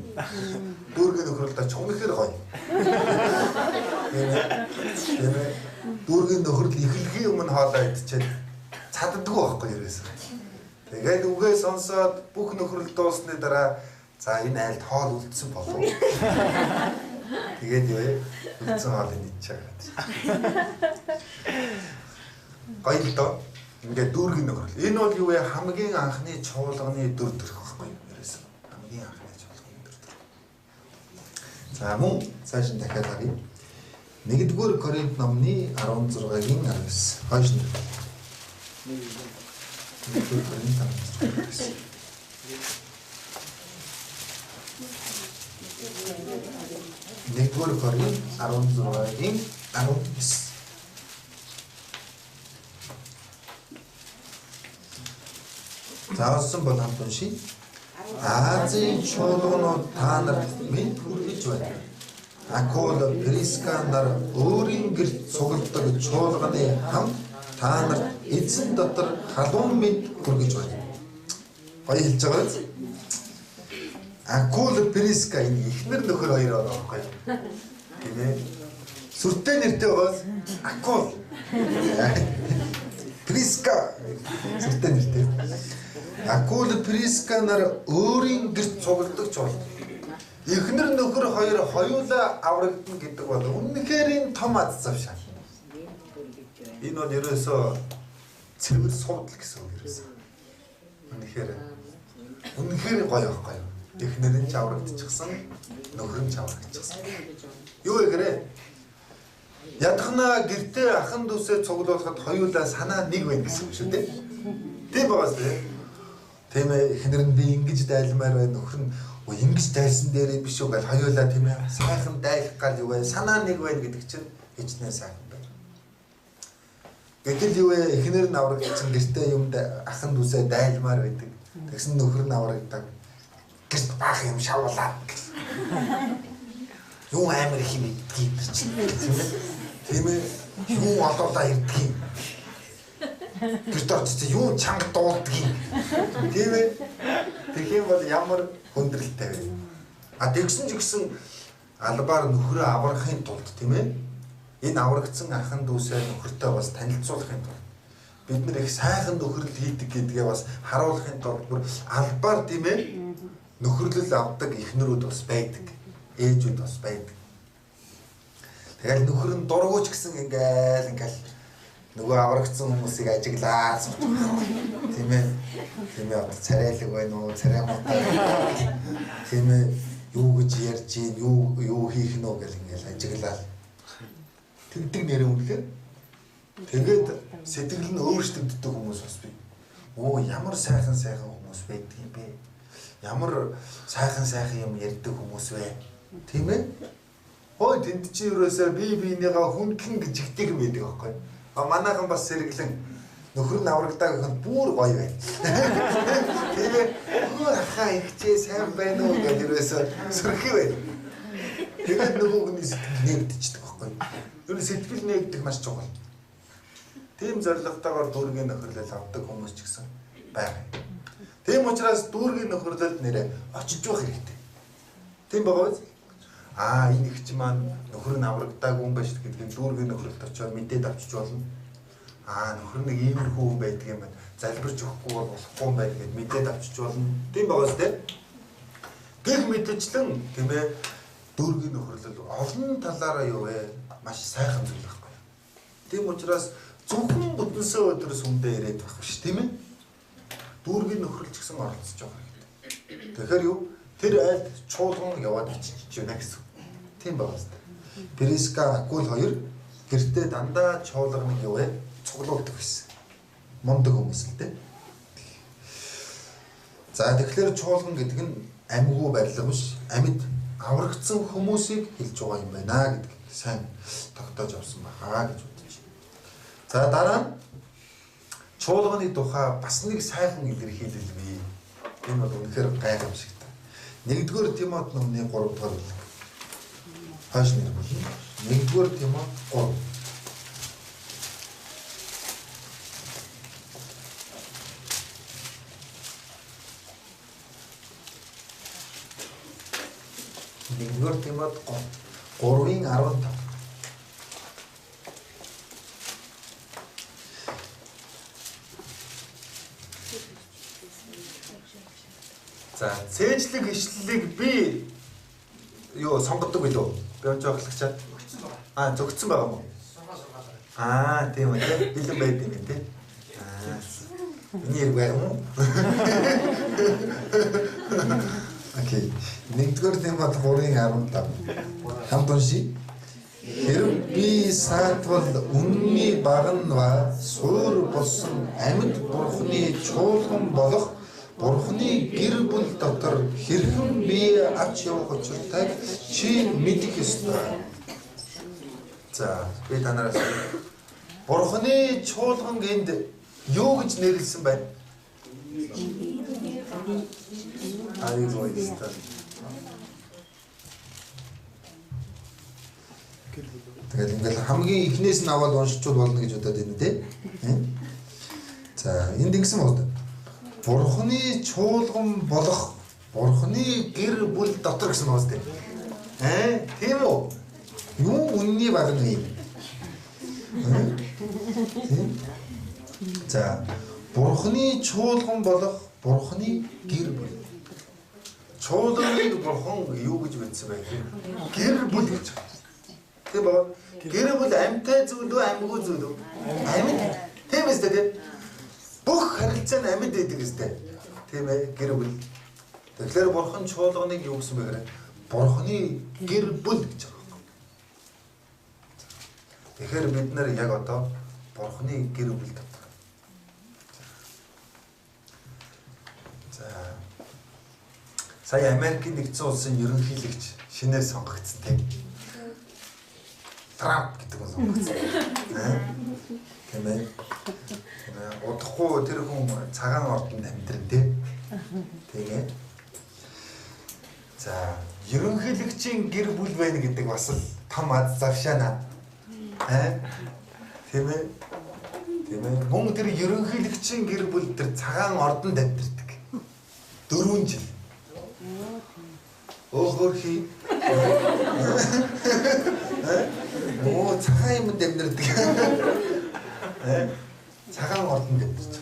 Дүүргийн нөхрөлдөө чумхэр гоё. Тийм ээ. Дүүргийн нөхрөл эхлэхийн өмнө хоолоо идчихэд цаддаггүй байхгүй ерөөсөө. Тэгээд үгээ сонсоод бүх нөхрөл дуусны дараа за энэ айлд хоол үлдсэн болов. Тэгээд юу вэ? Үлдсэн хоолыг идчихээ. Гоё л доо. Ингээд дүүргийн нөхрөл. Энэ бол юу вэ? Хамгийн анхны чуулганы дүр төрх байхгүй юу? хамгийн анхны чуулган өдөр. За мөн цааш нь дахиад харъя. 1-р Коринт номны 16-гийн 19. Хойш нь. 1-р Коринт 16-гийн 1-р Коринт 16-гийн 19. Заасан бол хамт уншия. Азийн чуулганууд та нарт мэд хүргэж байна. Акул, Приска нар өөрийн гэрт цугладаг чуулганы хамт та нарт эзэн дотор халуун мэд хүргэж байна. Гоё хэлж байгаа биз? Акул, Приска энэ ихнэр нөхөр хоёр байгаа байхгүй. Тийм ээ. Сүртэй нэртэй байгаа Акул. Приска сүртэй нэртэй. Акул, Приска нар өөрийн гэрт цугладаг чуулган. Эхнэр нөхөр хоёр хоёулаа аврагдана гэдэг бол үнэхээр энэ том аз завшаа. Энэ бол ерөөсөө цэвэр суудл гэсэн үг ерөөсөө. Үнэхээр гоё байхгүй юу? Эхнэр нь ч аврагдчихсан, нөхөр нь ч аврагдчихсан. Юу вэ? Ядахна гэртээ ахан дүүсээ цуглуулахад хоёулаа санаа нэг байна гэсэн үг шүү дээ. Тийм байгаас тийм. Тийм ээ, эхнэр нь би ингэж дайлмаар байна, нөхөр нь ингэж дайлсан дээрээ биш үү гэж хоёулаа тийм ээ сайхан дайлах гал юу вэ? Санаа нэг байна гэдэг чинь хичнээн сайхан байна. Гэтэл юу вэ? Эхнэр нь аврагдсан гэртээ юмд ахан дүүсээ дайлмаар байдаг. Тэгсэн нөхөр нь аврагдаг. Гэрт баах юм шавуулаад. Юу амар их юм идгийг чинь. Тийм ээ. Юу олоолаа ирдэг юм. Гэрт орчих юу чанга дуулдаг юм. Тийм ээ. Тэгэх юм бол ямар хүндрэлтэй вэ? А тэгсэн ч гэсэн албаар нөхрөө аврахын тулд тийм ээ. Энэ аврагдсан ахын дүүсээ нөхөртөө бас танилцуулахын тулд бид нэр их сайхан нөхөрлөл хийдэг гэдгээ бас харуулахын тулд бүр албаар тийм ээ нөхөрлөл авдаг эхнэрүүд бас байдаг. Ээжүүд бас байдаг. Тэгэл нөхөр нь дургуйч гэсэн ингээл нөгөө аврагдсан хүмүүсийг ажиглаад тийм ээ. Тийм ээ царайлаг байна уу, царай муутай. Тийм ээ юу гэж ярьж гин, юу хийх нь үү гэл ингээл ажиглаад. Тэгдэг нэрээ үнэхээр тэгээд сэтгэл нь өөрчлөгддөг хүмүүс бас бий. Оо ямар сайхан хүмүүс байдаг юм бэ? Ямар сайхан юм ярьдаг хүмүүс вэ? Тийм ээ? Ой тэнд чи юусаа би биенийгаа хүнхэн гэж ихдэг юм байдаг аахгүй. А манайхан бас сэргэлэн нөхөр нь аврагдаг гэхэд бүр гоё байна. Тийм ээ? Оо хаа ихчээ сайн байна уу гэж юусаа сөрхий байна. Тэгээд нөгөө хүний сэтгэл нэгдчихдэг аахгүй. Юу сэтгэл нэгдэх маш чухал. Тийм зорилготойгоор дүүргийн нөхөрлөл авдаг хүмүүс ч гэсэн байна. Тийм учраас дүүргийн нөхөрлөлд нэрээ очиж явах хэрэгтэй. Тийм байгаа биз? Энэ их ч маань нөхөр нь аврагдаагүй юм байна шүү гэдгийг дүүргийн нөхөрлөлд очиод мэдээд авчиж болно. Нөхөр нэг иймэрхүү хүн байдаг юм байна. Залбирч өгөхгүй бол болохгүй юм байна гэд мэдээд авчиж болно. Тийм байгааз тийм. Гэх мэтчлэн тийм ээ дүүргийн нөхөрлөл олон талаараа юу вэ? Маш сайхан зүйл байхгүй. Тийм учраас зөвхөн бүтэнсээ өдрөөс хүндээ ирээд байх биш тийм ээ. Дүүргийн нөхөрлөж гэсэн оролцож байгаа хэрэгтэй. Тэгэхээр юу? Тэр айлд чуулган яваад ичиж байна гэсэн. Тийм байгаас. Приска, Акул хоёр гэртээ дандаа чуулганыг юу вэ? Цуглуулдаг гэсэн. Мундаг хүмүүс л дээ. За тэгэхээр чуулган гэдэг нь амьгүй барилга биш. Амьд аврагдсан хүмүүсийг хэлж байгаа юм байна гэдэг сайн тогтоож авсан баха гэж бодож байна. За дараа нь чуулганы тухай бас нэг сайхан илэрхийлэл бий. Энэ бол үнэхээр гайхамшигтай. 1-р Тимот номны 3-р бүлэг. Хойш нэр болно. 1-р Тимот 3. Нэгдүгээр Тимот 3-ын 15. За, цээжлэг ишлэлийг би юу сонгодог билүү? Би онж баглагчаад. Зөвгцсөн байгаа юм уу? Тийм үү. Бэлэн байд юм тий. Миний хэрэг байх юм уу? Окей. Нэгдүгээр тийм бол 3:15. Хамт уншия. Хэрв би саатвал үнний багна суур болсон амьд бурхны чуулган болох бурхны гэр бүл дотор хэрхэн бие авч явах учиртайг чи мэдэх ёстой. За, би танараас бурхны чуулган гэнд юу гэж нэрлсэн байна? Айгоо ёстой. Тэгээд ингээл хамгийн ихнээс нь аваад уншичуул болно гэж бодоод байна тий. За энд ингэсэн байна. Бурхны чуулган болох бурхны гэр бүл дотор гэсэн байна тий. Тийм үү? Юу үнний багна юм. За бурхны чуулган болох бурхны гэр бүл. Чуулганыг бурхан юу гэж бичсэн байх вэ? Гэр бүл гэж. Тийм ба? Гэр бүл амьтай зүйл үү, амьгүй зүйл үү? Амьд. Тийм ээ тийм. Бүх харилцаа нь амьд байдаг гэжтэй. Тийм ээ, гэр бүл. Тэгэхээр бурхан чуулганыг юу гэсэн бэ гэхээр бурханы гэр бүл гэж байгаа юм. Тэгэхээр бид нар яг одоо бурханы гэр бүл дотор. За. Сая Америкийн нэгдсэн улсын ерөнхийлөгч шинээр сонгогдсон тийм. Трамп гэдэг нь сонгогдсон. Тийм ээ. Удахгүй тэр хүн цагаан ордонд амьдрэн тийм. Тэгээ. За, ерөнхийлөгчийн гэр бүл байна гэдэг бас л том аз завшаана. Тийм ээ. Тийм ээ. Мөн тэр ерөнхийлөгчийн гэр бүл тэр цагаан ордонд амьдардаг. 4 жил. Хөрхи. Оо цагаан юмд амьдардаг. Цагаан ордонд амьдарч.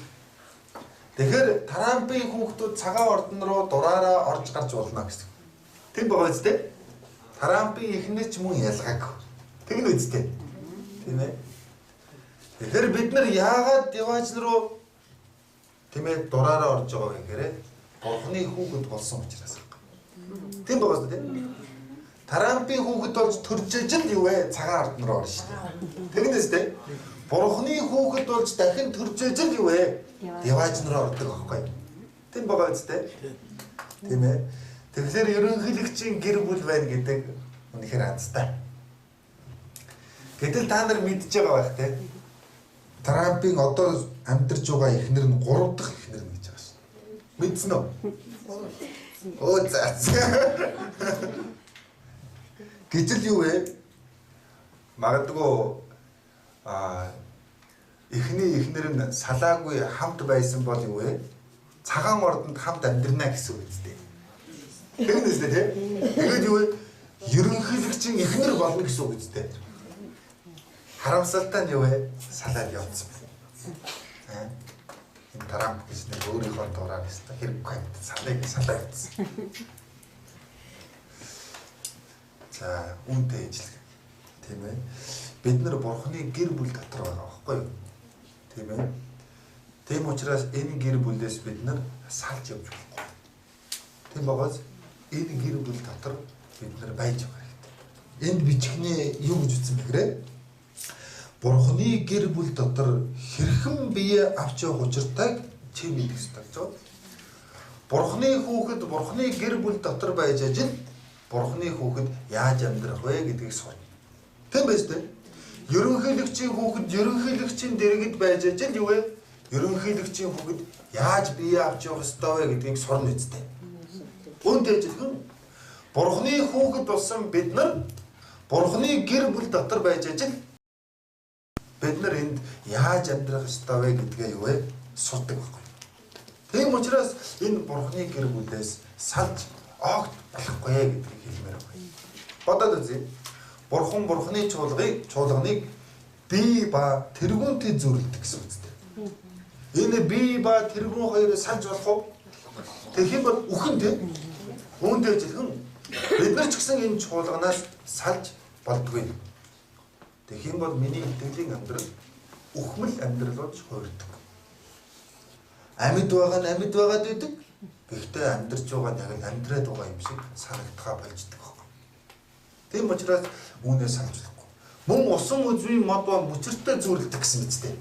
Тэгэхээр Трампын хүүхдүүд цагаан ордон руу дураараа орж гарч болно гэсэн. Тийм байгаа үстэй. Трампын эхнэр ч мөн ялгаагүй. Тэгнэ үстэй. Тийм ээ. Тэгэхээр бид нар яагаад деважл руу тийм ээ дураараа орж байгаа вэ гэхээр бурхны хүүхэд болсон учраас. Тийм байгаа үстэй. Трампын хүүхэд болж төрж ижил юу вэ? Цагаан ордон руу орно шүү дээ. Тэгнэ үстэй. Бурхны хүүхэд болж дахин төрж ижил юу вэ? Деважл руу ордог аахгүй. Тийм байгаа үстэй. Тийм ээ. Тэгэхээр ерөнхийлөгчийн гэр бүл байна гэдэг үнэхээр азтай. Гэтэл та нар мэдж байгаа байх те. Трампын одоо амьдарч байгаа эхнэр нь 3 дахь эхнэр нь гэж байгаа шин. Мэдсэн үү? Оо за. Гэтэл юу вэ? Магадгүй эхнэр нь салаагүй хамт байсан бол юу вэ? Цагаан ордонд хамт амьдрнаа гэсэн үг үстэй. Тэгнэ үстэй тий? Тэгээд юу вэ? Ерөнхийлөгчийн эхнэр болно гэсэн үг үстэй. Харамсалтай нь юу вэ? Салаад явцсан. Энэ Трамп гэж нэг өөрийнхөө дураар өстой хэрэггүй салаа явцсан. За, үнтэй ижлэг. Тийм ээ. Бид нар бурхны гэр бүл дотор байгаа байхгүй юу? Тийм ээ. Тийм учраас энэ гэр бүлээс бид нар салж явж болохгүй. Тийм байгаас энэ гэр бүл дотор бид нар байж байгаа хэрэгтэй. Энд бичгний юу гэж үтсэн бэ гэхээр бурхны гэр бүл дотор хэрхэн бие авч явах учиртайг чи мэдэх ёстой гэж. Бурхны хүүхэд бурхны гэр бүл дотор байж ажил бурхны хүүхэд яаж амьдрах вэ гэдгийг сурна. Тийм байж тээ. Ерөнхийлөгчийн хүүхэд ерөнхийлөгчийн дэргэд байж ажил юу вэ? Ерөнхийлөгчийн хүүхэд яаж бие авч явах ёстой вэ гэдгийг сурна үстэй. Үүнтэй адилхан бурхны хүүхэд болсон бид нар бурхны гэр бүл дотор байж ажил бид нар энд яаж амьдрах ёстой вэ гэдгээ юу вэ? Сурдаг байхгүй. Тийм учраас энэ бурхны гэр бүлээс салж огт болохгүй гэдгийг хэлмээр байна. Бодоод үзье. Бурхан бурхны чуулганыг бие ба тэргүүнтэй зөвлөдөг гэсэн үгтэй. Энэ бие ба тэргүүн хоёрыг салж болох уу? Тэгэх юм бол үхэн тийм. Үүнтэй адилхан бид нар ч гэсэн энэ чуулганаас салж болдгүй. Тэгэх юм бол миний итгэлийн амьдрал үхмэл амьдрал болж хуурдаг. Амьд байгаа нь амьд байгаад байдаг. Гэхдээ амьдарч байгаа нь яг л амьдраад байгаа юм шиг санагдгаа болждаг байхгүй. Тийм учраас үүнээс санаж болохгүй. Мөн усан үзмийн мод ба мөчөртэй зүрэлдэх гэсэн үгтэй.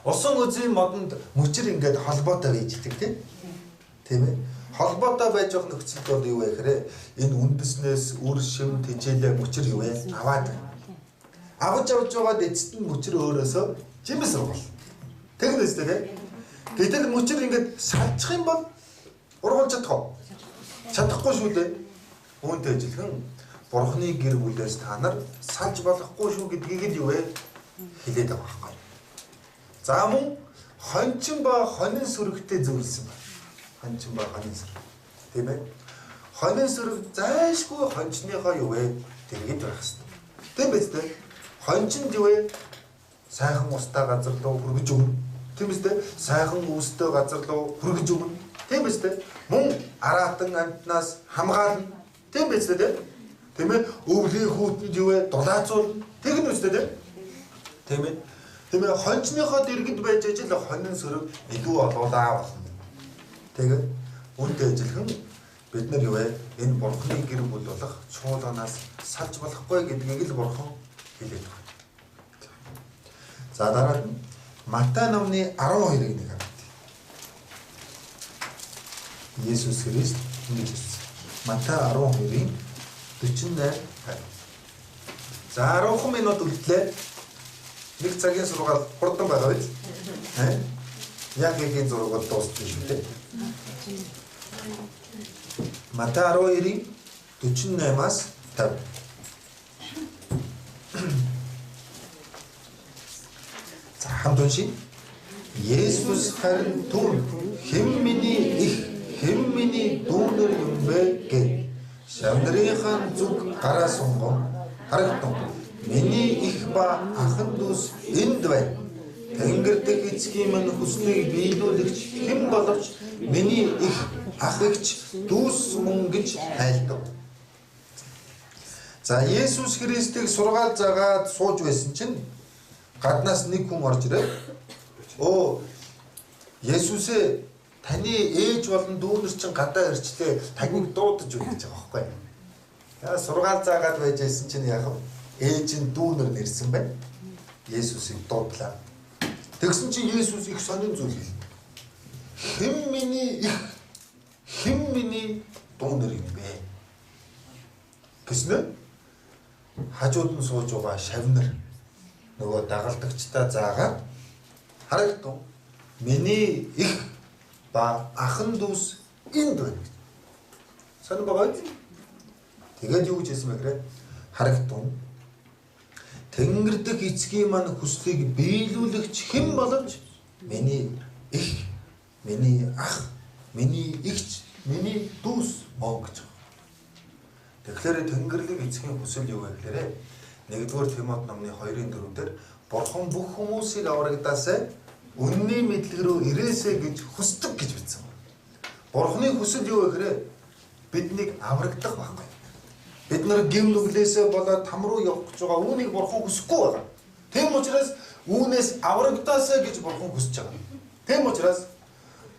Усан үзмийн модонд мөчөр ингээд холбоотой байждаг тийм ээ. Холбоотой байж байгаа нөхцөлд бол юу вэ гэхээр энэ үндэснээс үр шим тэжээлээ мөчөр юу вэ? Аваад. Авч байгаад эцэст нь мөчөр өөрөөсөө жимс сургал. Тэгнэс тийм. Гэтэл мөчөр ингээд салчих юм бол ургуулж чадах. Чадахгүй шүү дээ. Үүнтэй ижилхэн Бурхны гэр бүлээс та нар салж болохгүй шүү гэдгийг л юу вэ? Хэлээд байгаа байхгүй. За мөн хончин ба хонин сүрэгтэй зөвлөсөн байна. Хончин ба хонин сүрэг. Тийм ээ. Хонин сүрэг зайлшгүй хончныхоо юу вэ? Тэргээд байх хэрэгтэй. Тийм биз дээ. Хончин юу вэ? Сайхан устай газар руу хүргэж өгнө. Тийм биз дээ. Сайхан үүстэй газар руу хүргэж өгнө. Тийм биз дээ. Мөн араатан амтнаас хамгаална. Тийм биз дээ. Тийм ээ. Өвлийн хүүтэнд юу вэ? Дулаацуул. Тэгнэ үстэй дээ. Тийм ээ. Тийм ээ. Хончныхоо дэргэд байж ажил хонин сүрэг илүү олоолаа болно. Тэгээд үүнтэй ижилхэн бид нар юу вэ? Энэ Бурхны гэр бүл болох чуулганаас салж болохгүй гэдгийг л Бурхан хэлээд байна. За дараа нь Матай номны 12-ыг нэг харъя. Есүс Христ ингэж хэлсэн. Матай 12-ийн 48 харъя. За 10 минут үлдлээ. Нэг цагийн сургаал хурдан байгаа биз? Яг ийм зураг бол дуусчих шүү дээ. Матай 12-ийн 48-аас 50. За хамт уншия. Есүс харин түр хэн миний их хэн миний дүүнэр юм бэ гэж шавнарынхаа зүг гараа сунгон харагдав. Миний их ба ахын дүүс энд байна. Тэнгэр дэх эцгийн минь хүслийг биелүүлэгч хэн боловч миний их ахыгч дүүс мөн гэж айлдав. За Есүс Христийг сургаал заагаад сууж байсан чинь гаднаас нэг хүн орж ирээд "Оо Есүсээ таны ээж болон дүүнэр чинь гадаа ирчлээ. Таныг дуудаж байна" гэж байгаа байхгүй. Яа сургаал заагаад байж байсан чинь яг ээж нь дүүнэр нэрсэн байна. Есүсийг дуудлаа. Тэгсэн чинь Есүс их сонин зүйл хэлв. Хэн миний их хэн миний дүүнэр юм бэ? Гэснээр хажууд нь сууж байгаа шавнар нөгөө дагалдагчдаа заагаад харагдав. Миний их ба ахын дүүс энд байна. Сонир байгаа үү? Тэгээд юу гэж хэлсэн бэ гэхээр харагдав. Тэнгэр дэх эцгийн маань хүслийг биелүүлэгч хэн боловч миний их, миний ах, миний игч, миний дүүс мөн гэж байна. Тэгэхээр Тэнгэрлэг эцгийн хүсэл юу вэ гэхээр 1-р Тимот номны 2:4 дээр Бурхан бүх хүмүүсийг аврагдаасаа үнний мэдлэг рүү ирээсэй гэж хүсдэг гэж бичсэн. Бурханы хүсэл юу вэ гэхээр биднийг аврагдах байхгүй. Бид нар гэм нүглээсээ болоод там руу явах гэж байгаа үүнийг Бурхан хүсэхгүй байгаа. Тийм учраас үүнээс аврагдаасаа гэж Бурхан хүсэж байгаа. Тийм учраас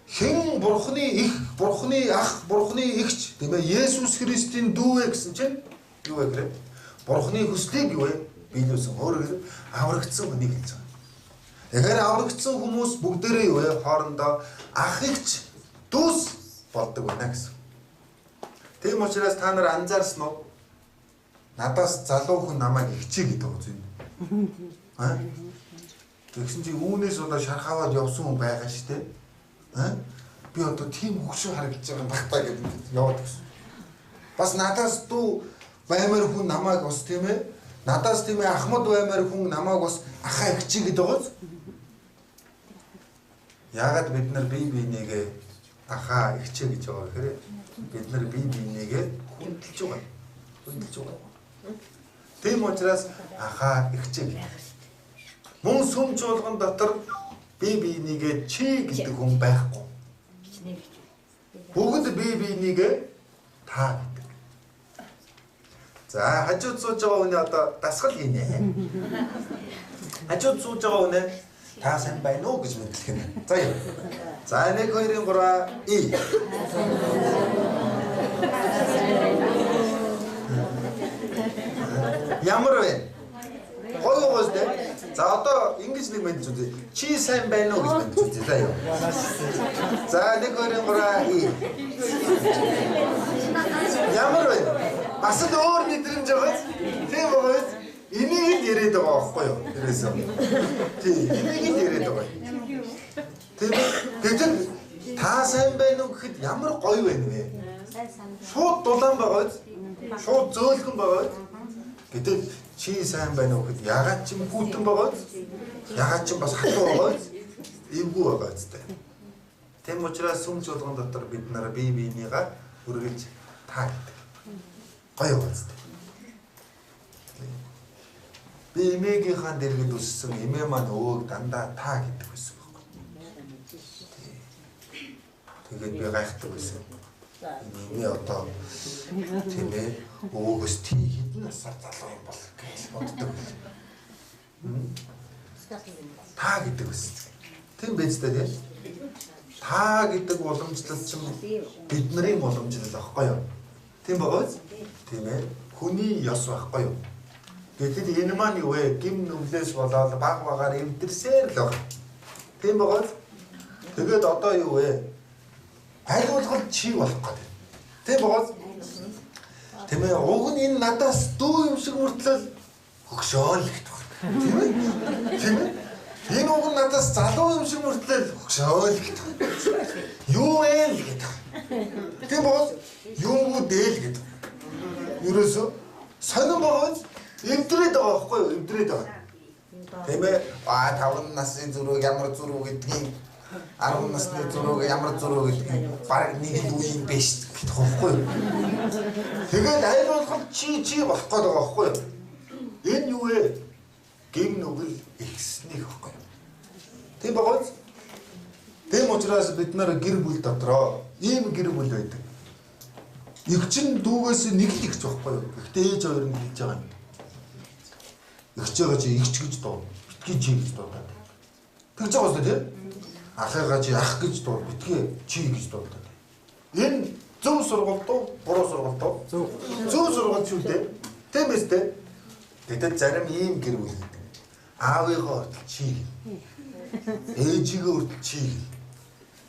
хэн Бурханы их, Бурханы ах, Бурханы игч, тийм ээ Есүс Христийн дүү вэ гэсэн чинь юу вэ гэхээр Бурханы хүслийг юу вэ? Биелүүлсэн. Өөрөөр хэлбэл аврагдсан хүнийг хэлж байгаа. Тэгэхээр аврагдсан хүмүүс бүгдээрээ юу вэ? Хоорондоо ах игч, дүүс болдог байна гэсэн. Тийм учраас та нар анзаарсан уу? Надаас залуу хүн намайг игчээ гэдэг үг зүйл. Тэгсэн чи үүнээс удаа шархаваад явсан хүн байгаа шүү дээ. Би одоо тийм хөвшин харагдаж байгаа юм багтаа гэдэг яваад гисэн. Бас надаас дүү баймаар хүн намайг бас тийм ээ. Надаас тийм ээ ахмад баймаар хүн намайг бас ахаа игчээ гэдэг байгааз. Яагаад бид нар бие биенийгээ ахаа игчээ гэж байгаа гэхээр бид нар бие биенийгээ хүндэлж байгаа. Хүндэлж байгаа. Тийм учраас ахаа игчээ гэдэг. Мөн сүм чуулган дотор бие биенийгээ чи гэдэг хүн байхгүй. Бүгд бие биенийгээ та гэдэг. За хажууд сууж байгаа хүний одоо дасгал хийнэ. Хажууд сууж байгаа хүн Та сайн байна уу гэж мэдлэх нь. За юу. За 1 2 3 и. Ямар вэ? Гоё гоос дээ. За одоо ингэж нэг мэдж үзье. Чи сайн байна уу гэж мэдж үзье. За юу. За 1 2 3 и. Ямар вэ? Бас л өөр мэдрэмж байгаа. Тийм байгаа. Энийг л яриад байгаа байхгүй юу? Тэрээсээ. Тийм, энийг л яриад байгаа. Тийм. Гэтэл та сайн байна уу гэхэд ямар гоё байна вэ? Шууд дулаан байгаа. Шууд зөөлхөн байгаа. Гэтэл чи сайн байна уу гэхэд ягаад ч юм гүйтэн байгаа. Ягаад ч бас хатуу байгаа. Эвгүй байгаа зү. Тийм учраас сүм жуулган дотор бид нараа бие биенийгаа үргэлж таа гэдэг. Гоё байгаа зү. Би эмээгийнхаа дэргэд өссөн эмээ маань өөг дандаа таа гэдэг байсан байхгүй. Тэгээд би гайхдаг байсан. Эмээ одоо тийм ээ өөгөөс тий хэдэн насаар залуу юм бол гэж боддог. Таа гэдэг байсан. Тийм байж та тийм. Таа гэдэг уламжлал чинь бидний уламжлал байхгүй юу? Тийм байгаа биз? Тийм ээ. Хүний ёс байхгүй юу? Гэтэл энэ маань юу вэ? Гим нүглээс болоод баг багаар эвдэрсээр л байна. Тийм байгаа. Тэгээд одоо юу вэ? Аль болгол чи болох гэдэг. Тийм байгаа. Тийм ээ. Уг нь энэ надаас дүү юм шиг мөртлөө хөкшөөл гэдэг. Тийм ээ. Тийм ээ. Энэ уг нь надаас залуу юм шиг мөртлөө хөкшөөл гэдэг. Юу вэ гэдэг. Тийм байгаа. Юу дээл гэдэг. Ерөөсөө сонирн байгаа. Эвдрээд байгаа байхгүй юу? Эвдрээд байгаа. Тийм ээ. 5 насны зүрх ямар зүрх гэдгийг 10 насны зүрх ямар зүрх гэдгийг баг нэг л үе юм биш гэдэг байхгүй юу? Тэгээд аль болох чи болох гээд байгаа байхгүй юу? Энэ юу вэ? Гим нүгэл ихснэх байхгүй юу? Тийм байгаа биз? Тийм учраас бид нар гэр бүл дотроо ийм гэр бүл байдаг. Игчин дүүгээс нэг л ихч байхгүй юу? Гэхдээ ээж хоёр нь хэлж байгаа юм. Игч байгаа чи игч гэж дуу. Битгий чи гэж дуудаад. Тэгж байгаа үстэй тий? Ахыгаа чи ах гэж дуу. Битгий чи гэж дуудаад. Энэ зөв сургалт уу? Буруу сургалт уу? Зөв сургалт шүү дээ. Тийм биз дээ? Гэтэл зарим ийм гэр бүл гэдэг. Аавыгаа хүртэл чи. Ээжигээ хүртэл чи.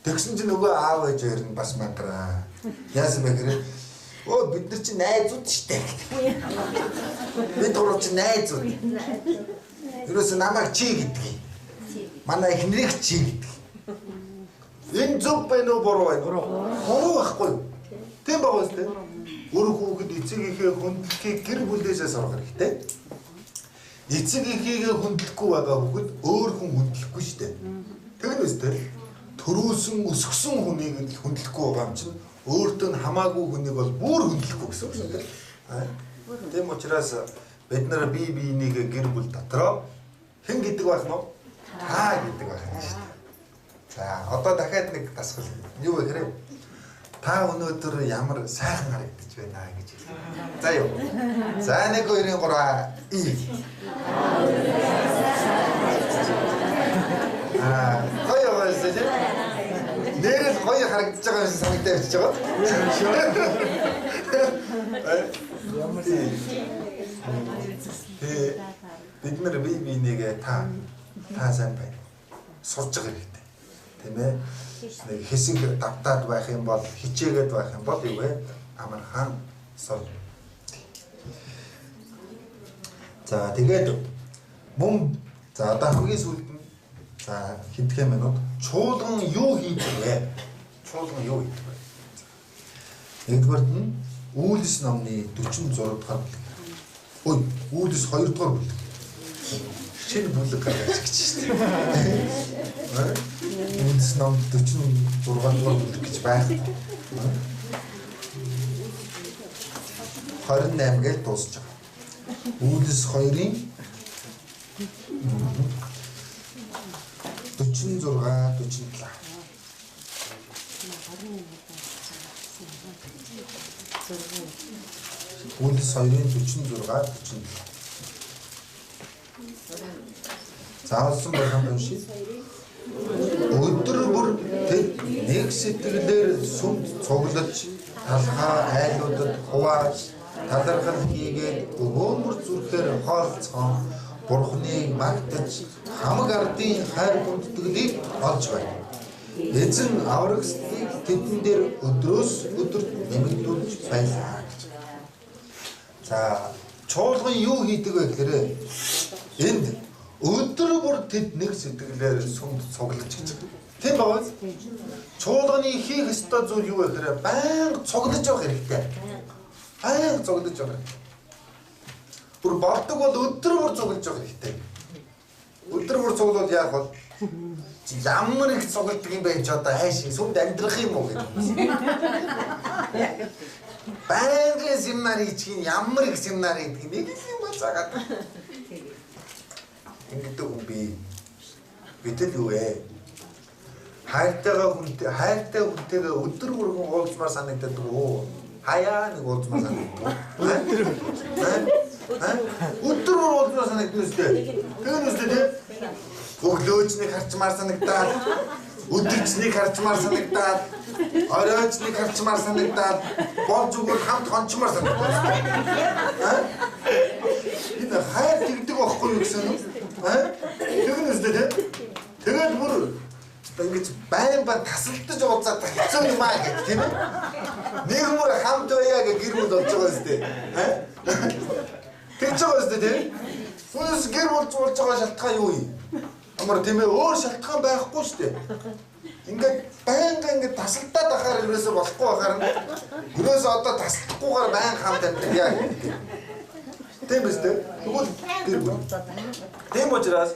Тэгсэн чинь нөгөө аав ээж хоёр нь бас мандраа. Яасан бэ гэхээр оо бид нар чи найзууд штэ. Бид гурав чи найзууд. Ерөөсөө намайг чи гэдгийг. Манай эхнэрийг чи гэдэг. Энэ зөв байна уу буруу байна уу? Буруу байхгүй юу? Тийм байгаа үстэй. Өөр хүүхэд эцэгийнхээ хүндлэхийг гэр бүлээсээ сурах хэрэгтэй. Эцэг эхийгээ хүндлэхгүй байгаа хүүхэд өөр хүн хүндлэхгүй штэ. Тэгнэ үстэй. Төрүүлсэн өсгсөн хүнийг л хүндлэхгүй байгаа юм чинь өөртөө хамаагүй хүнийг бол бүр хүндлэхгүй гэсэн үг шүү дээ. Тийм учраас бид нар бие биенийгээ гэр бүл дотроо хэн гэдэг байх нь вэ? Та гэдэг байх юм шүү дээ. За одоо дахиад нэг тасгал юу вэ гэхээр та өнөөдөр ямар сайхан харагдаж байна гэж хэлээ. За юу. За 1 2 3 и. Гоё байсан тийм. Нэрэл гоё харагдаж байгаа юм санагдаж ирж байгаа. Бид нар бие бинийгээ та сайн байна. Сурж байгаа хэрэгтэй. Тийм ээ. Нэг хэсэг давтаад байх юм бол хичээгээд байх юм бол юу вэ? Амархан сор. За тэгээд мөн за одоо хамгийн сүүлд нь за хэдхэн минут чуулган юу хийдэг вэ? Чуулган юу хийдэг вэ? Нэгдүгээр нь Үйлс номны 46 дугаар бүлэг. Ой, Үйлс 2 дугаар бүлэг. Шинэ бүлэг гаргаж гэж шүү дээ. Үйлс ном 46 дугаар бүлэг гэж байна. 28 гэж дуусч байгаа. Үйлс 2-ын 46 47. Үйлс 2-ын 46 47. заавалсан байх юм шиг өдөр бүр тэд нэг сэтгэлээр сүмд цуглаж талхаа айлуудад хувааж талархал хийгээд өгөөмөр зүрхээр хоолцоо Бурхныг магтаж хамаг ардын хайр хүндэтгэлийг олж байна. Эзэн аврагсдыг тэдэн дээр өдрөөс өдөрт нэмэгдүүлж байлаа гэж. За чуулган юу хийдэг вэ гэхээр энд өдөр бүр тэд нэг сэтгэлээр сүмд цуглаж гэж. Тийм байна. Чуулганы хийх ёстой зүйл юу вэ гэхээр байнга цуглаж явах хэрэгтэй. Байнга цуглаж явах. Бүр болдог бол өдөр бүр цуглаж явах хэрэгтэй. Өдөр бүр цуглаад яах вэ? Ямар их цугладаг юм бэ ч одоо хайш сүмд амьдрах юм уу гэдэг. Байнгын семинар хийчих ямар их семинар хийдэг нэг юм бол цагаад. Ингэдэг юм би. Битэл юу вэ? хайртай хүнтэйгээ өдөр бүрэн уулзмаар санагддаг уу? Хаяа нэг уулзмаар санагддаг. Өдөр бүр уулзмаар санагддаг үстэй. Тэгэн үстэй тий? Өглөөчнийг харчмаар санагдаад, өдөрчнийг харчмаар санагдаад, оройчнийг харчмаар санагдаад, болж өгвөл хамт хончмаар санагдаад. Энэ хайр тэгдэг байхгүй юу гэсэн юм? Тэгэн үстэй тий? Тэгээд бүр ингэж байн тасалдаж уулзаад хэцүү юм аа гэх тийм ээ. Нэг мөр хамт байя гэх гэр бүл болж байгаа юм зү. Тэгж байгаа юм зү тийм. Хүнс гэр болж байгаа шалтгаан юу юм? Амар тийм ээ өөр шалтгаан байхгүй шүү дээ. Ингээд байнга ингээд тасалдаад ахаар ерөөсөө болохгүй ахаар ерөөсөө одоо тасалдахгүйгээр байн хамт амьдаг яа гэх. Тийм биз дээ. Тэгвэл гэр бүл. Тийм учраас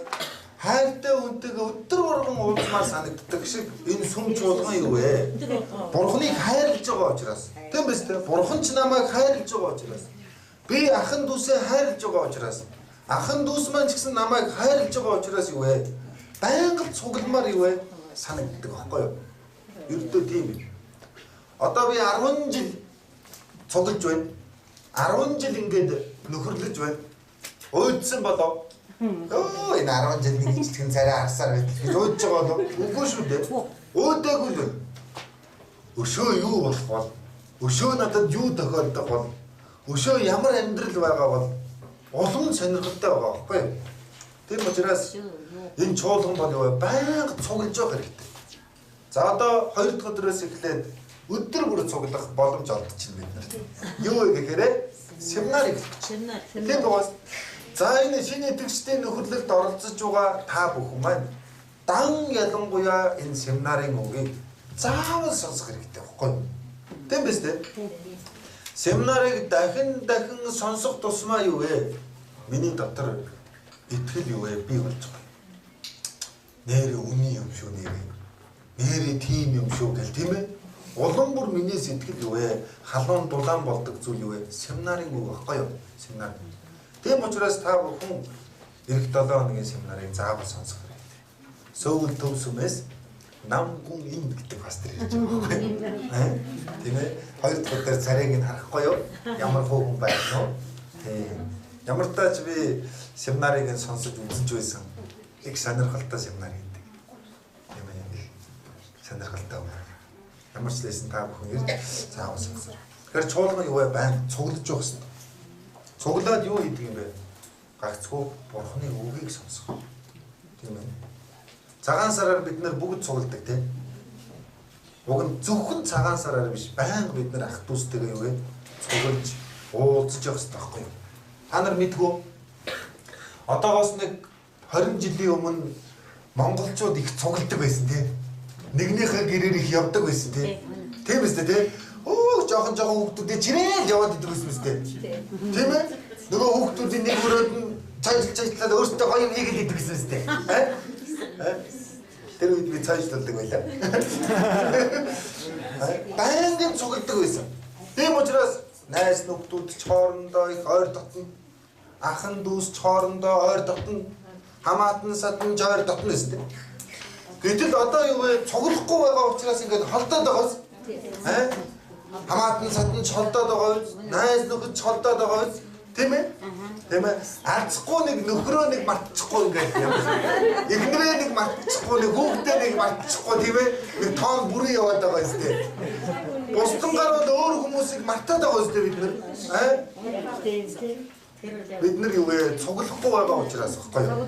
хайртай хүнтэйгээ өдөр бүрэн уулзмаар санагддаг шиг энэ сүм чуулган юу вэ? Бурхныг хайрлаж байгаа учраас. Тийм биз дээ? Бурхан ч намайг хайрлаж байгаа учраас. Би ахын дүүсээ хайрлаж байгаа учраас. Ахын дүүс маань ч гэсэн намайг хайрлаж байгаа учраас юу вэ? Байнга цугламар юу вэ? Санагддаг байхгүй юу? Ердөө тийм юм. Одоо би 10 жил цуглаж байна. 10 жил ингээд нөхөрлөж байна. Өөдсөн болоо. Оо энэ 10 жил нэг ижлэгэн царай харсаар байдаг гэж өөдөж байгаа болов. Үгүй шүү дээ. Өөдөөгүй л. Өшөө юу болох бол? Өшөө надад юу тохиолдох бол? Өшөө ямар амьдрал байгаа бол? Улам сонирхолтой байгаа байхгүй юу? Тэр учраас энэ чуулган бол юу вэ? Байнга цуглаж явах хэрэгтэй. За одоо 2 дахь өдрөөс эхлээд өдөр бүр цуглах боломж олдчихно бид нарт. Юу вэ гэхээр семинар эхлэх. Семинар. Тийм байна. За энэ шинэ идэвхжтэй нөхөрлөлд оролцож байгаа та бүхэн маань дан ялангуяа энэ семинарын үгийг заавал сонсох хэрэгтэй байхгүй юу? Тийм биз дээ? Семинарыг дахин сонсох тусмаа юу вэ? Миний дотор итгэл юу вэ? Би болж байгаа. Нэрээ үний юм шүү нэрээ. Нэрээ тийм юм шүү гэл тийм ээ? Улам бүр миний сэтгэл юу вэ? Халуун дулаан болдог зүйл юу вэ? Семинарын үг байхгүй юу? Семинар. Тийм учраас та бүхэн эх 7 хоногийн семинарыг заавал сонсох хэрэгтэй. Сөүл төв сүмээс намгүн ин гэдэг бас тэр ярьж байгаа. Тийм ээ. 2 дахь удаа царайг нь харахгүй юу? Ямар хөөгн байна уу? Тийм. Ямар тач би семинарыг нь сонсож үзэж байсан. Их сонирхолтой семинар хийдэг. Тийм ээ. Сонирхолтой юм. Ямар ч лсэн та бүхэн ирж заавал сонсоо. Тэгэхээр чуулган юу вэ? Байн цуглаж явах хэрэгтэй. Цуглаад юу хийдэг юм бэ? Гагцгүй Бурхны үгийг сонсох. Тийм ээ. Цагаан сараар бид нар бүгд цугладаг тийм. Уг нь зөвхөн цагаан сараар биш, байнга бид нар ах дүүстэйгээ юу вэ? Цуглаж уулзж явах хэрэгтэй байхгүй юу? Та нар мэдгүй. Одоогоос нэг 20 жилийн өмнө монголчууд их цугладаг байсан тийм. Нэгнийхээ гэрээр их явдаг байсан тийм. Тийм үстэй тийм. Оо жоохон хүүхдүүд чирээ яваад идэг байсан үстэй. Тийм ээ? Нөгөө хүүхдүүдийн нэг өрөөд нь цайжлаад өөртөө гоё юм хийгээд идэг гэсэн үстэй. Тэр үед би цайжлуулдаг байлаа. Байнгын цугладаг байсан. Тийм учраас найз нөхдүүд ч хоорондоо их ойр дотно, ахын дүүс ч хоорондоо ойр дотно, хамаатан садан ч ойр дотно байсан тийм. Гэтэл одоо юу вэ? Цуглахгүй байгаа учраас ингээд холдоод байгаас. Хамаатан садан ч холдоод байгаа. Найз нөхөд ч холдоод байгаа. Тийм ээ? Тийм ээ? Алцахгүй нэг нөхрөө нэг мартчихгүй ингээд юм. Эхнэрээ нэг мартчихгүй, нэг хүүхдээ нэг мартчихгүй тийм ээ? Нэг тоон бүрэн яваад байгаа юм тийм. Бусдын гарууд өөр хүмүүсийг мартаад байгаа юм тийм бид нар. Бид нар юу вэ? Цуглахгүй байгаа учраас аахгүй юу?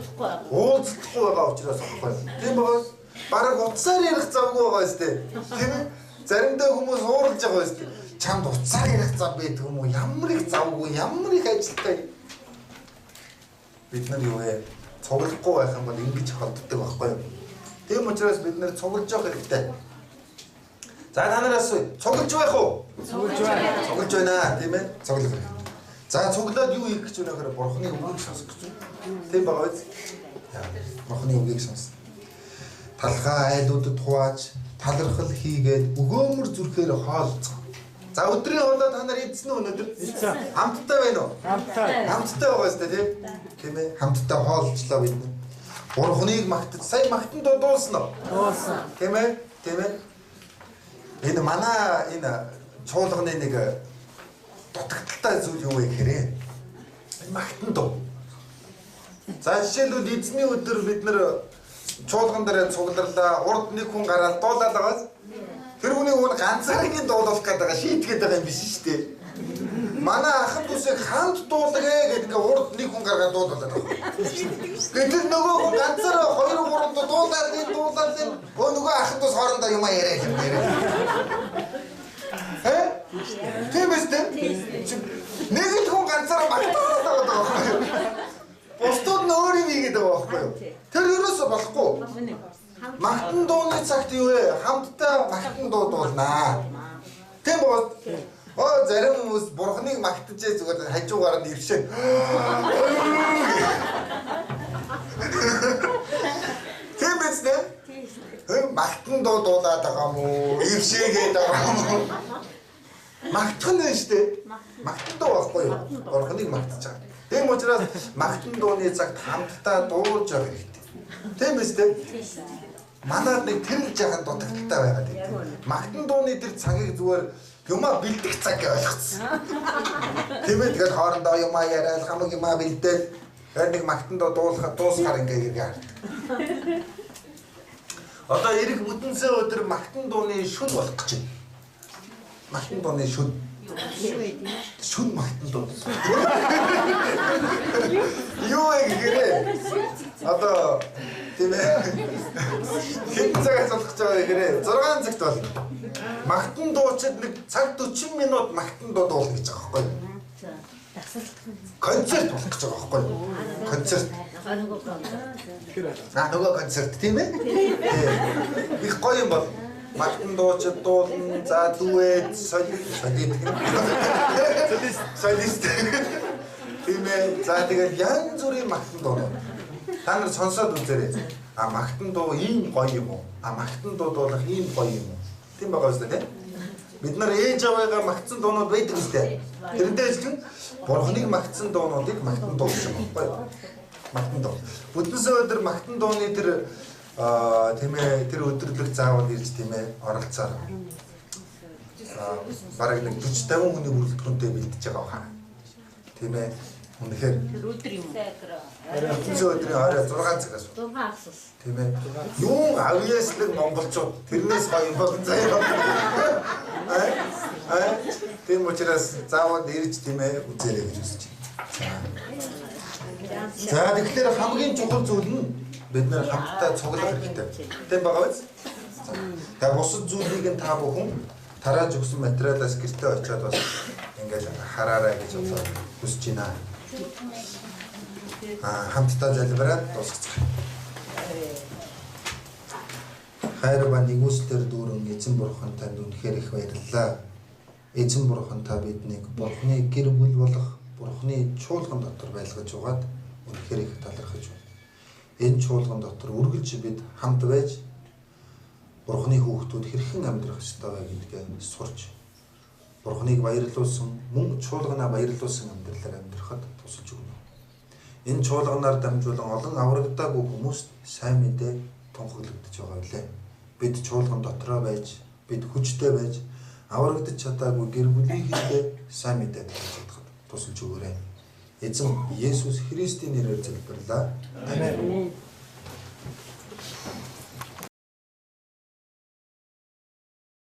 Уулзахгүй байгаа учраас аахгүй юу? Тийм байгаа. Бараг утсаар ярих завгүй байгаа юм тийм ээ? Заримдаа хүмүүс ууралж байгаа юм тийм. Чамд уцаар ярих зав байдаг юм уу? Ямар их завгүй, ямар их ажилтай. Бид нар юу вэ? Цуглахгүй байх юм бол ингэж холддог байхгүй юу? Тийм учраас бид нар цуглаж явах хэрэгтэй. За та нараас цуглаж байх уу? Цуглаж байна. Цуглаж байна тийм ээ? Цуглах хэрэгтэй. За цуглаад юу хийх гэж байна гэхээр Бурхны үгийг сонсох гэж байна. Тийм байгаа биз? Бурхны үгийг сонсно. Талхай айлуудад хувааж, талархал хийгээд өгөөмөр зүрхээр хоолцох. За өдрийн хоолой та нар идсэн үү өнөөдөр? Идсэн. Хамттай байна уу? Хамттай. Хамттай байгаа шүү дээ тийм ээ? Хамттай хоолцлоо бид. Бурхныг магтаж, сая магтан дуулсан уу? Дуулсан. Тийм ээ? Тийм ээ? Энэ манай энэ чуулганы нэг дутагдaltaй зүйл юу вэ гэхээр магтан дуу. За жишээлбэл эзний өдөр бид нэр чуулган дээр цугларлаа, урд нэг хүн гараад дуулаад байгаас тэр хүний хүн ганцаараа дуулах гэдэг шийтгээд байгаа юм биш шүү дээ. Манай ахын бүсийг хамт дуулгаа гэдэг ингээ урд нэг хүн гаргаад дуулаад байгаа. Гэтэл нөгөө хүн ганцаараа 2 3 дуулаад нөгөө ахын бус хоорондоо юм яриа юм яриа. Тийм ээ. Нэг л хүн ганцаараа магтаад байгаа. Бусдууд нь өөр юм хийгээд байгаа байхгүй юу? Тэр ерөөсө болохгүй. Магтан дууны цагт юу вэ? Хамтдаа магтан дуу дуулнаа. Тийм боо. Зарим хүмүүс Бурхныг магтажээ зүгээр хажуугаар нь ившээ. Тийм биз дээ? Магтан дуу дуулаад байгаа юм уу? Ившээгээд байгаа юм уу? Магтах нь шүү дээ. Магтан дуу байхгүй юу? Бурхныг магтаж байгаа. Тийм учраас магтан дууны цагт хамтдаа дуулж явах хэрэгтэй. Тийм биз дээ? Манад нэг тэрл жаахан дутагдaltaй байгаад байна. Магтан дууны тэр цагийг зүгээр юмаа бэлдэх цаг гэж ойлгоцсон. Тийм ээ тэгээд хоорондоо юмаа яриад хамаг юмаа бэлдээл нэг магтан дуу дуусгаар ингээ иргээ хардаг. Одоо эрэг бүтэнсээ өдөр магтан дууны шүн болох гэж байна. Магтан дууны шүн. Шүн магтан дуу. Юу гэхээр одоо тийм ээ. Хэн цагаас болох гэж байгаа гэхээр 6 цагт болно. Магтан дуучид нэг цаг 40 минут магтан дуу дуулна гэж байгаа байхгүй юу? Концерт болох гэж байгаа байхгүй юу? Концерт. Нөгөө концерт тийм ээ? Их гоё юм бол магтан дуучид дуулна, за дуэт, солист. Тийм ээ. За тэгэл янз бүрийн магтан дуу. Та нар сонсоод үзээрэй. Магтан дуу ийм гоё юм уу? Магтан дуу дуулах ийм гоё юм уу? Тийм байгаа үстэй тийм. Бид нар ээж аваагаа магтсан дуунууд байдаг үстэй. Тэрнтэй адилхан Бурхныг магтсан дуунуудыг магтан дуу гэж байгаа байхгүй юу? Магтан дуу. Бүтэнсээ өдөр магтан дууны тэр тийм ээ тэр өдөрлөг заавал ирж тийм ээ оролцоор. Бараг нэг 40 50 хүний бүрэлдэхүүнтэй бэлдэж байгаа хаа. Тийм ээ. Үнэхээр өдөр юм. бүтэнсээ өдрийн орой 6 цагаас. 6 асус. Тийм ээ. Юу авьяаслаг монголчууд тэрнээс гоё юм бол заяа. Тийм учраас заавал ирж тийм ээ үзээрэй гэж хүсэж байна. За тэгэхээр хамгийн чухал зүйл нь бид нэр хамтдаа цуглах хэрэгтэй. Тийм байгаа биз? За бусад зүйлийг нь та бүхэн тарааж өгсөн материалаас гэртээ очиод бас ингээд хараарай гэж хүсэж байна. Хамтдаа залбираад дуусгацгаая. Хайр ба нэгүслэр дүүрэн эзэн бурхан танд үнэхээр их баярлалаа. Эзэн бурхан та биднийг Бурхны гэр бүл болох Бурхны чуулган дотор байлгаж угаад үнэхээр их талархаж байна. Энэ чуулган дотор үргэлж бид хамт байж Бурхны хүүхдүүд хэрхэн амьдрах ёстой вэ гэдгээ сурч Бурхныг баярлуулсан, мөн чуулганаа баярлуулсан амьдралаар амьдрахад тусалж өгнө. Энэ чуулганаар дамжуулан олон аврагдаагүй хүмүүст сайн мэдээ тунхаглагдж байгаа билээ. Бид чуулган дотроо байж, бид хүчтэй байж, аврагдаж чадаагүй гэр бүлийнхээ сайн мэдээ тусалж өгөөрэй. Эзэн Есүс Христийн нэрээр залбирлаа. Амен. Amen.